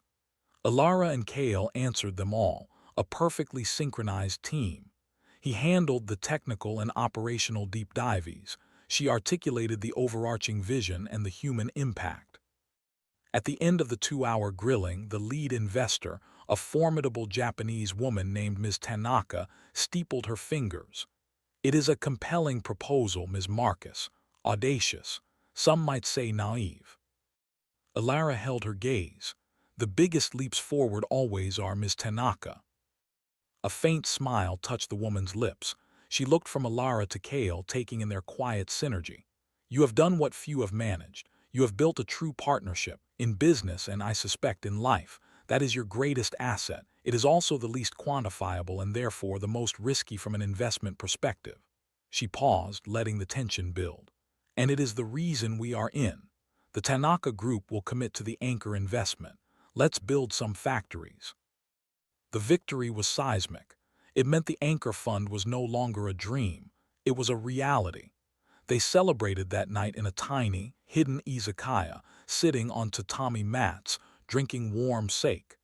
Alara and Cale answered them all, a perfectly synchronized team. He handled the technical and operational deep dives. She articulated the overarching vision and the human impact. At the end of the 2-hour grilling, the lead investor, a formidable Japanese woman named Ms. Tanaka, steepled her fingers. "It is a compelling proposal, Ms. Marcus. Audacious. Some might say naive." Alara held her gaze. "The biggest leaps forward always are, Ms. Tanaka." A faint smile touched the woman's lips. She looked from Alara to Cale, taking in their quiet synergy. "You have done what few have managed. You have built a true partnership, in business and I suspect in life. That is your greatest asset. It is also the least quantifiable and therefore the most risky from an investment perspective." She paused, letting the tension build. "And it is the reason we are in. The Tanaka Group will commit to the anchor investment. Let's build some factories." The victory was seismic. It meant the Anchor Fund was no longer a dream. It was a reality. They celebrated that night in a tiny, hidden izakaya, sitting on tatami mats, drinking warm sake.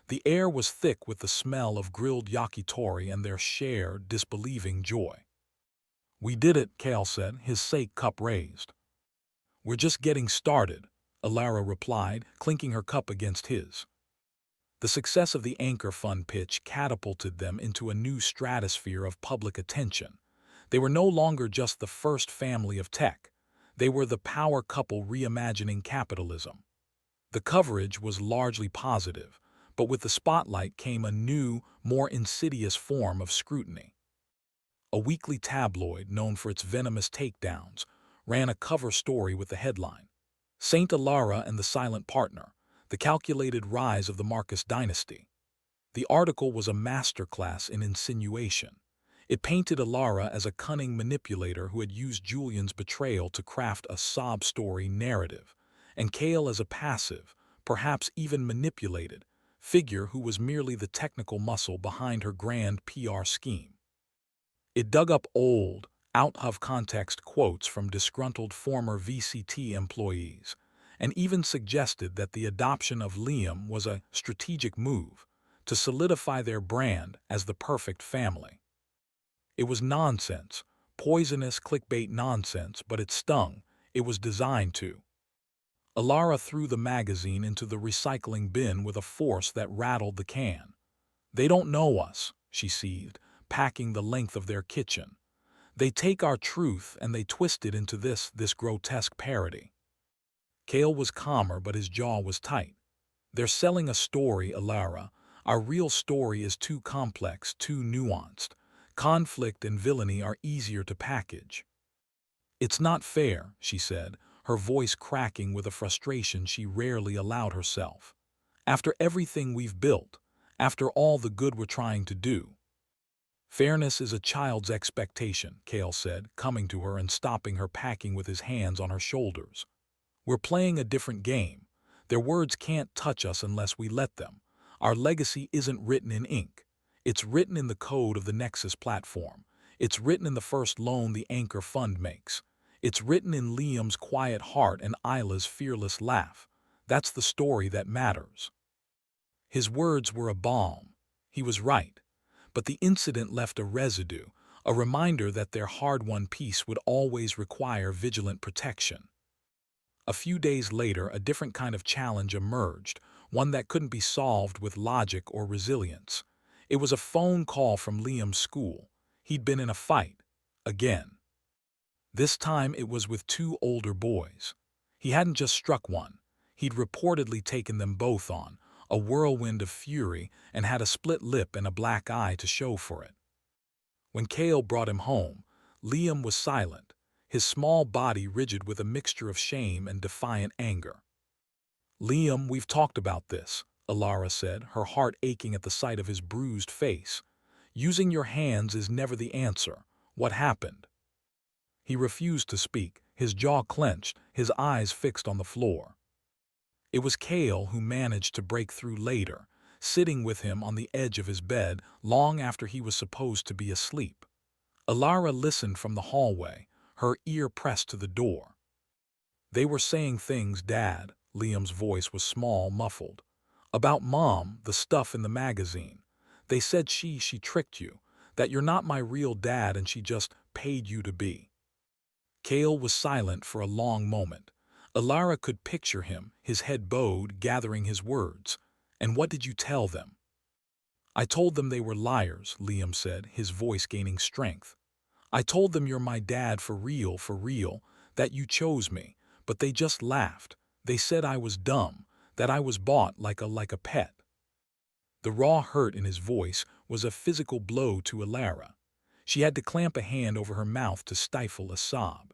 The air was thick with the smell of grilled yakitori and their shared, disbelieving joy. "We did it," Kale said, his sake cup raised. "We're just getting started," Alara replied, clinking her cup against his. The success of the Anchor Fund pitch catapulted them into a new stratosphere of public attention. They were no longer just the first family of tech. They were the power couple reimagining capitalism. The coverage was largely positive, but with the spotlight came a new, more insidious form of scrutiny. A weekly tabloid known for its venomous takedowns ran a cover story with the headline, "Saint Alara and the Silent Partner, the Calculated Rise of the Marcus Dynasty." The article was a masterclass in insinuation. It painted Alara as a cunning manipulator who had used Julian's betrayal to craft a sob story narrative, and Kale as a passive, perhaps even manipulated, figure who was merely the technical muscle behind her grand PR scheme. It dug up old, out-of-context quotes from disgruntled former VCT employees, and even suggested that the adoption of Liam was a strategic move to solidify their brand as the perfect family. It was nonsense, poisonous clickbait nonsense, but it stung. It was designed to. Alara threw the magazine into the recycling bin with a force that rattled the can. "They don't know us," she seethed, packing the length of their kitchen. "They take our truth and they twist it into this grotesque parody." Kale was calmer, but his jaw was tight. "They're selling a story, Alara. Our real story is too complex, too nuanced. Conflict and villainy are easier to package." "It's not fair," she said, her voice cracking with a frustration she rarely allowed herself. "After everything we've built, after all the good we're trying to do." "Fairness is a child's expectation," Kale said, coming to her and stopping her packing with his hands on her shoulders. "We're playing a different game. Their words can't touch us unless we let them. Our legacy isn't written in ink. It's written in the code of the Nexus platform. It's written in the first loan the Anchor Fund makes. It's written in Liam's quiet heart and Isla's fearless laugh. That's the story that matters." His words were a balm. He was right. But the incident left a residue, a reminder that their hard-won peace would always require vigilant protection. A few days later, a different kind of challenge emerged, one that couldn't be solved with logic or resilience. It was a phone call from Liam's school. He'd been in a fight. Again. This time it was with two older boys. He hadn't just struck one. He'd reportedly taken them both on, a whirlwind of fury, and had a split lip and a black eye to show for it. When Kale brought him home, Liam was silent, his small body rigid with a mixture of shame and defiant anger. "Liam, we've talked about this," Alara said, her heart aching at the sight of his bruised face. "Using your hands is never the answer. What happened?" He refused to speak, his jaw clenched, his eyes fixed on the floor. It was Kale who managed to break through later, sitting with him on the edge of his bed long after he was supposed to be asleep. Alara listened from the hallway, her ear pressed to the door. "They were saying things, Dad," Liam's voice was small, muffled. "About Mom, the stuff in the magazine. They said she tricked you, that you're not my real dad and she just paid you to be." Kale was silent for a long moment. Alara could picture him, his head bowed, gathering his words. "And what did you tell them?" "I told them they were liars," Liam said, his voice gaining strength. "I told them you're my dad for real, that you chose me, but they just laughed. They said I was dumb, that I was bought like a pet." The raw hurt in his voice was a physical blow to Alara. She had to clamp a hand over her mouth to stifle a sob.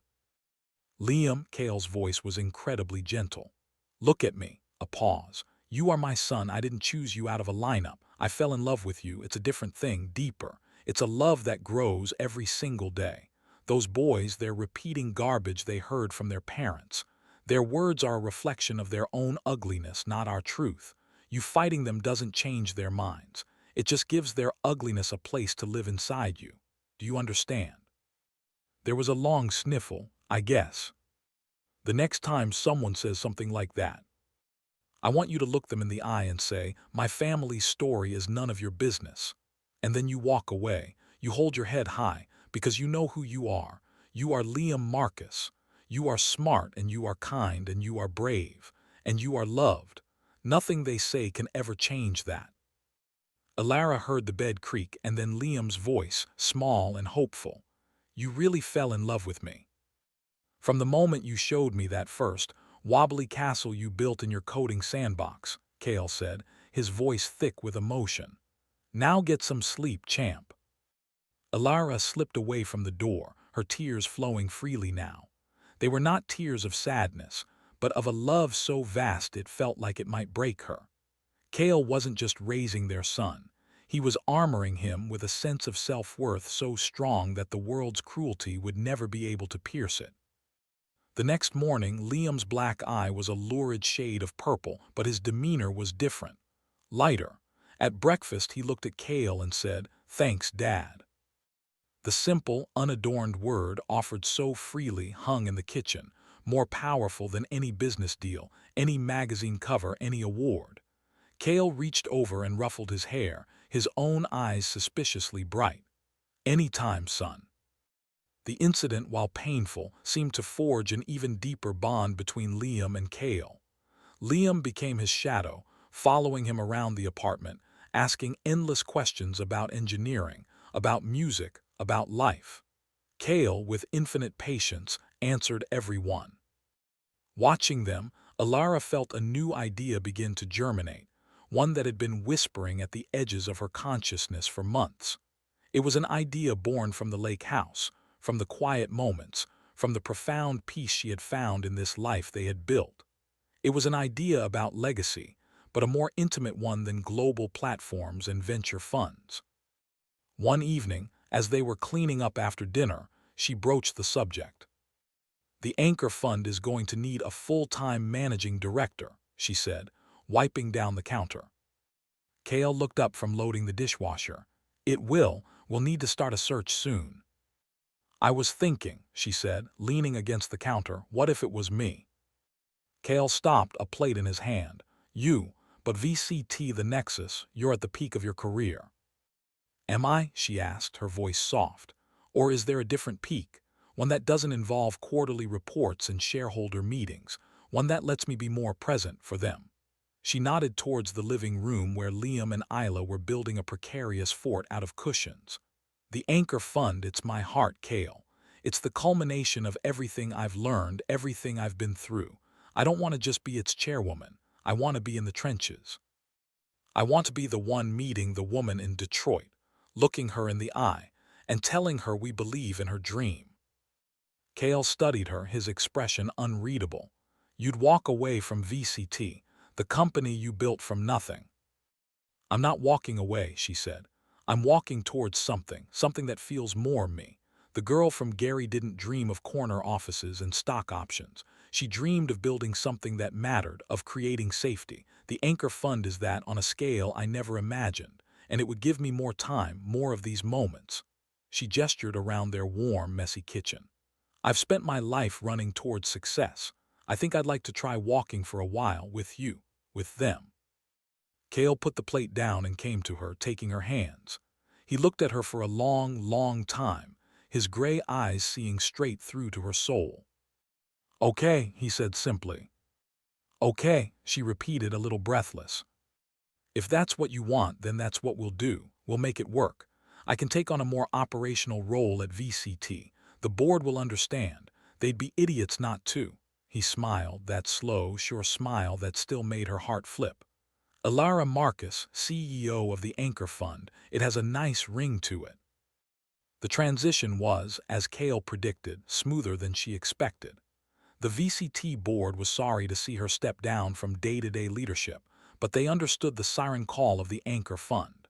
"Liam," Kale's voice was incredibly gentle. "Look at me." A pause. "You are my son. I didn't choose you out of a lineup. I fell in love with you. It's a different thing, deeper. It's a love that grows every single day. Those boys, they're repeating garbage they heard from their parents. Their words are a reflection of their own ugliness, not our truth. You fighting them doesn't change their minds. It just gives their ugliness a place to live inside you. Do you understand? There was a long sniffle, I guess. The next time someone says something like that, I want you to look them in the eye and say, my family's story is none of your business. And then you walk away. You hold your head high because you know who you are. You are Liam Marcus. You are smart and you are kind and you are brave and you are loved. Nothing they say can ever change that. Alara heard the bed creak and then Liam's voice, small and hopeful. You really fell in love with me. From the moment you showed me that first wobbly castle you built in your coding sandbox, Kale said, his voice thick with emotion. Now get some sleep, champ. Alara slipped away from the door, her tears flowing freely now. They were not tears of sadness, but of a love so vast it felt like it might break her. Kale wasn't just raising their son. He was armoring him with a sense of self-worth so strong that the world's cruelty would never be able to pierce it. The next morning, Liam's black eye was a lurid shade of purple, but his demeanor was different, lighter. At breakfast, he looked at Kale and said, "Thanks, Dad." The simple, unadorned word offered so freely hung in the kitchen, more powerful than any business deal, any magazine cover, any award. Kale reached over and ruffled his hair, his own eyes suspiciously bright. "Any time, son." The incident, while painful, seemed to forge an even deeper bond between Liam and Kale. Liam became his shadow, following him around the apartment, asking endless questions about engineering, about music, about life. Kale, with infinite patience, answered every one. Watching them, Alara felt a new idea begin to germinate, one that had been whispering at the edges of her consciousness for months. It was an idea born from the lake house, from the quiet moments, from the profound peace she had found in this life they had built. It was an idea about legacy, but a more intimate one than global platforms and venture funds. One evening, as they were cleaning up after dinner, she broached the subject. "The Anchor Fund is going to need a full-time managing director," she said, wiping down the counter. Kale looked up from loading the dishwasher. We'll need to start a search soon." "I was thinking," she said, leaning against the counter, "what if it was me?" Kale stopped, a plate in his hand. But VCT the Nexus, you're at the peak of your career." "Am I?" she asked, her voice soft. "Or is there a different peak, one that doesn't involve quarterly reports and shareholder meetings, one that lets me be more present for them?" She nodded towards the living room where Liam and Isla were building a precarious fort out of cushions. "The Anchor Fund, it's my heart, Kale. It's the culmination of everything I've learned, everything I've been through. I don't want to just be its chairwoman. I want to be in the trenches. I want to be the one meeting the woman in Detroit, looking her in the eye, and telling her we believe in her dream." Kale studied her, his expression unreadable. "You'd walk away from VCT, the company you built from nothing." "I'm not walking away," she said. "I'm walking towards something that feels more me. The girl from Gary didn't dream of corner offices and stock options. She dreamed of building something that mattered, of creating safety. The Anchor Fund is that on a scale I never imagined, and it would give me more time, more of these moments." She gestured around their warm, messy kitchen. "I've spent my life running towards success. I think I'd like to try walking for a while with you, with them." Kale put the plate down and came to her, taking her hands. He looked at her for a long, long time, his gray eyes seeing straight through to her soul. "Okay," he said simply. "Okay," she repeated, a little breathless. "If that's what you want, then that's what we'll do. We'll make it work. I can take on a more operational role at VCT. The board will understand. They'd be idiots not to." He smiled, that slow, sure smile that still made her heart flip. "Alara Marcus, CEO of the Anchor Fund. It has a nice ring to it." The transition was, as Kale predicted, smoother than she expected. The VCT board was sorry to see her step down from day-to-day leadership, but they understood the siren call of the Anchor Fund.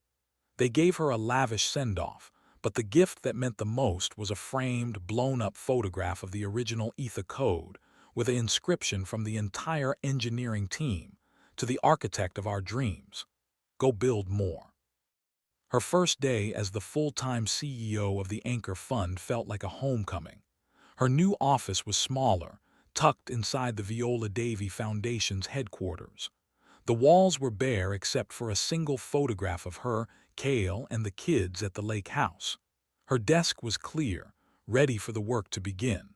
They gave her a lavish send-off, but the gift that meant the most was a framed, blown-up photograph of the original Ether code, with an inscription from the entire engineering team: "To the architect of our dreams, go build more." Her first day as the full-time CEO of the Anchor Fund felt like a homecoming. Her new office was smaller, tucked inside the Viola Davy Foundation's headquarters. The walls were bare except for a single photograph of her, Cale, and the kids at the lake house. Her desk was clear, ready for the work to begin.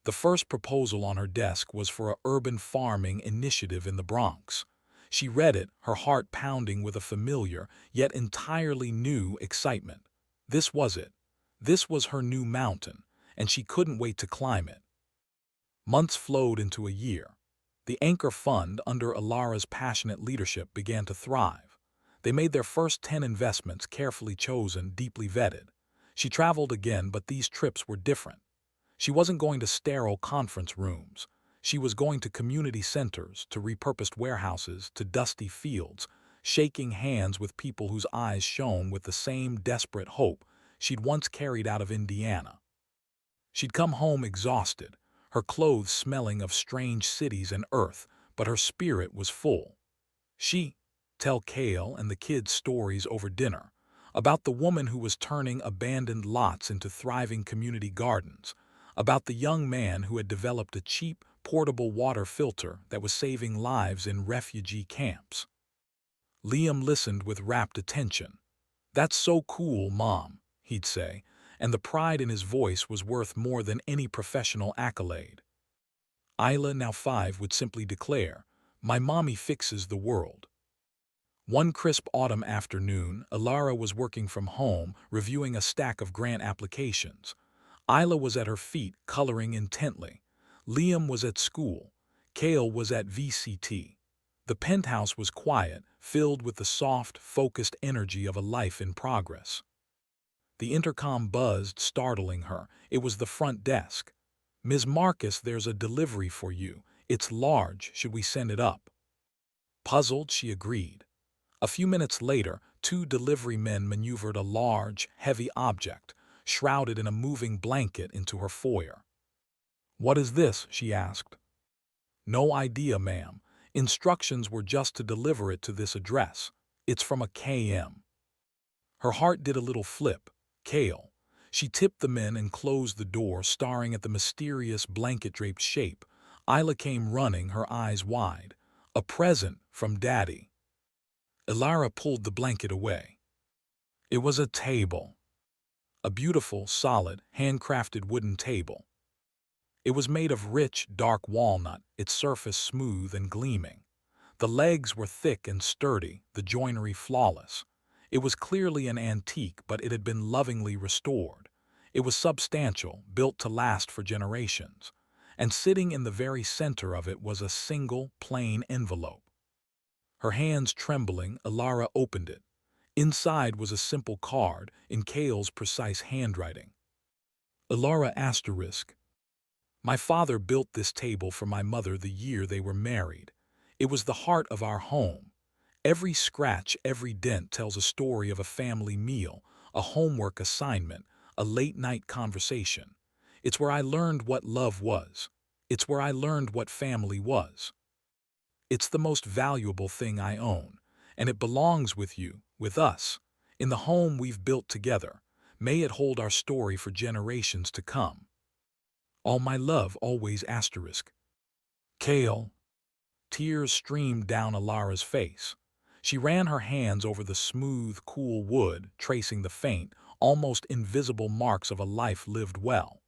The first proposal on her desk was for a urban farming initiative in the Bronx. She read it, her heart pounding with a familiar, yet entirely new excitement. This was it. This was her new mountain, and she couldn't wait to climb it. Months flowed into a year. The Anchor Fund, under Alara's passionate leadership, began to thrive. They made their first 10 investments, carefully chosen, deeply vetted. She traveled again, but these trips were different. She wasn't going to sterile conference rooms. She was going to community centers, to repurposed warehouses, to dusty fields, shaking hands with people whose eyes shone with the same desperate hope she'd once carried out of Indiana. She'd come home exhausted, her clothes smelling of strange cities and earth, but her spirit was full. She tell Cale and the kids stories over dinner about the woman who was turning abandoned lots into thriving community gardens, about the young man who had developed a cheap, portable water filter that was saving lives in refugee camps. Liam listened with rapt attention. "That's so cool, Mom," he'd say, and the pride in his voice was worth more than any professional accolade. Isla, now 5, would simply declare, "My mommy fixes the world." One crisp autumn afternoon, Alara was working from home, reviewing a stack of grant applications. Isla was at her feet, coloring intently. Liam was at school. Cale was at VCT. The penthouse was quiet, filled with the soft, focused energy of a life in progress. The intercom buzzed, startling her. It was the front desk. "Ms. Marcus, there's a delivery for you. It's large. Should we send it up?" Puzzled, she agreed. A few minutes later, 2 delivery men maneuvered a large, heavy object, shrouded in a moving blanket, into her foyer. "What is this?" she asked. "No idea, ma'am. Instructions were just to deliver it to this address. It's from a KM." Her heart did a little flip. Cale. She tipped the men and closed the door, staring at the mysterious blanket-draped shape. Isla came running, her eyes wide. "A present from Daddy." Alara pulled the blanket away. It was a table. A beautiful, solid, handcrafted wooden table. It was made of rich, dark walnut, its surface smooth and gleaming. The legs were thick and sturdy, the joinery flawless. It was clearly an antique, but it had been lovingly restored. It was substantial, built to last for generations. And sitting in the very center of it was a single, plain envelope. Her hands trembling, Alara opened it. Inside was a simple card, in Cale's precise handwriting. Alara asterisk. "My father built this table for my mother the year they were married. It was the heart of our home. Every scratch, every dent tells a story of a family meal, a homework assignment, a late-night conversation. It's where I learned what love was. It's where I learned what family was. It's the most valuable thing I own, and it belongs with you, with us, in the home we've built together. May it hold our story for generations to come. All my love, always asterisk." Cale. Tears streamed down Alara's face. She ran her hands over the smooth, cool wood, tracing the faint, almost invisible marks of a life lived well.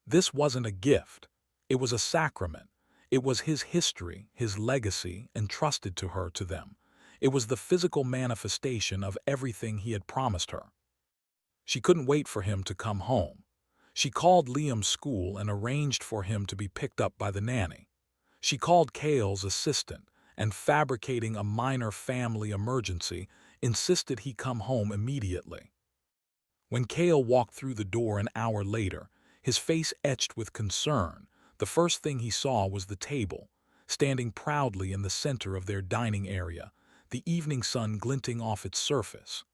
This wasn't a gift. It was a sacrament. It was his history, his legacy, entrusted to her, to them. It was the physical manifestation of everything he had promised her. She couldn't wait for him to come home. She called Liam's school and arranged for him to be picked up by the nanny. She called Cale's assistant and, fabricating a minor family emergency, insisted he come home immediately. When Cale walked through the door an hour later, his face etched with concern, the first thing he saw was the table, standing proudly in the center of their dining area, the evening sun glinting off its surface.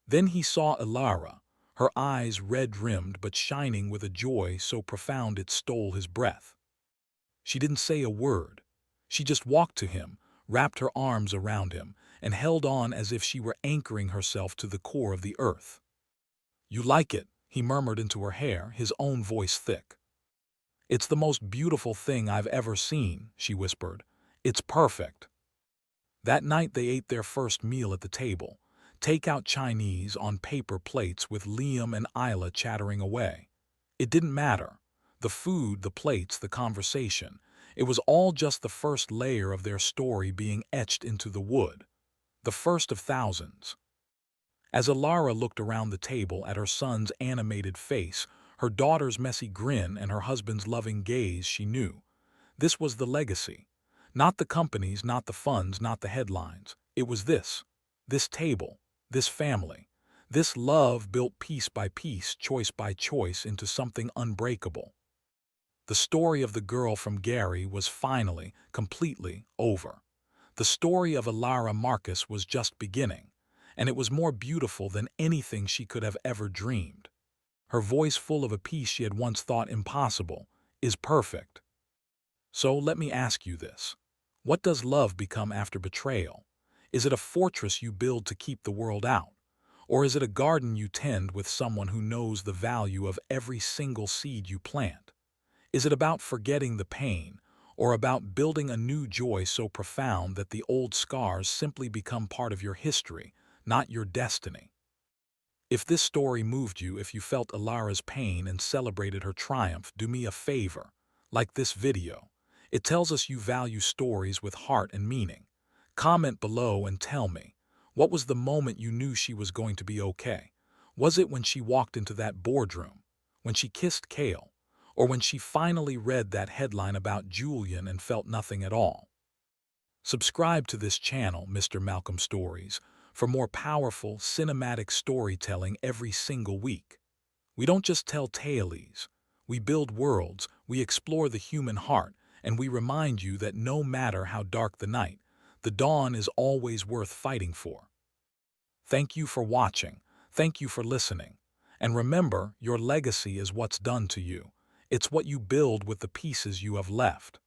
Then he saw Alara, her eyes red-rimmed but shining with a joy so profound it stole his breath. She didn't say a word. She just walked to him, wrapped her arms around him, and held on as if she were anchoring herself to the core of the earth. "You like it," he murmured into her hair, his own voice thick. "It's the most beautiful thing I've ever seen," she whispered. "It's perfect." That night they ate their first meal at the table, take-out Chinese on paper plates with Liam and Isla chattering away. It didn't matter. The food, the plates, the conversation. It was all just the first layer of their story being etched into the wood. The first of thousands. As Alara looked around the table at her son's animated face, her daughter's messy grin, and her husband's loving gaze, she knew. This was the legacy. Not the companies, not the funds, not the headlines. It was this table, this family, this love built piece by piece, choice by choice into something unbreakable. The story of the girl from Gary was finally, completely over. The story of Alara Marcus was just beginning, and it was more beautiful than anything she could have ever dreamed. Her voice, full of a peace she had once thought impossible, is perfect. So let me ask you this. What does love become after betrayal? Is it a fortress you build to keep the world out? Or is it a garden you tend with someone who knows the value of every single seed you plant? Is it about forgetting the pain, or about building a new joy so profound that the old scars simply become part of your history, not your destiny? If this story moved you, if you felt Alara's pain and celebrated her triumph, do me a favor. Like this video. It tells us you value stories with heart and meaning. Comment below and tell me, what was the moment you knew she was going to be okay? Was it when she walked into that boardroom? When she kissed Kale? Or when she finally read that headline about Julian and felt nothing at all? Subscribe to this channel, Mr. Malcolm Stories, for more powerful, cinematic storytelling every single week. We don't just tell tales. We build worlds, we explore the human heart, and we remind you that no matter how dark the night, the dawn is always worth fighting for. Thank you for watching. Thank you for listening. And remember, your legacy is what's done to you. It's what you build with the pieces you have left.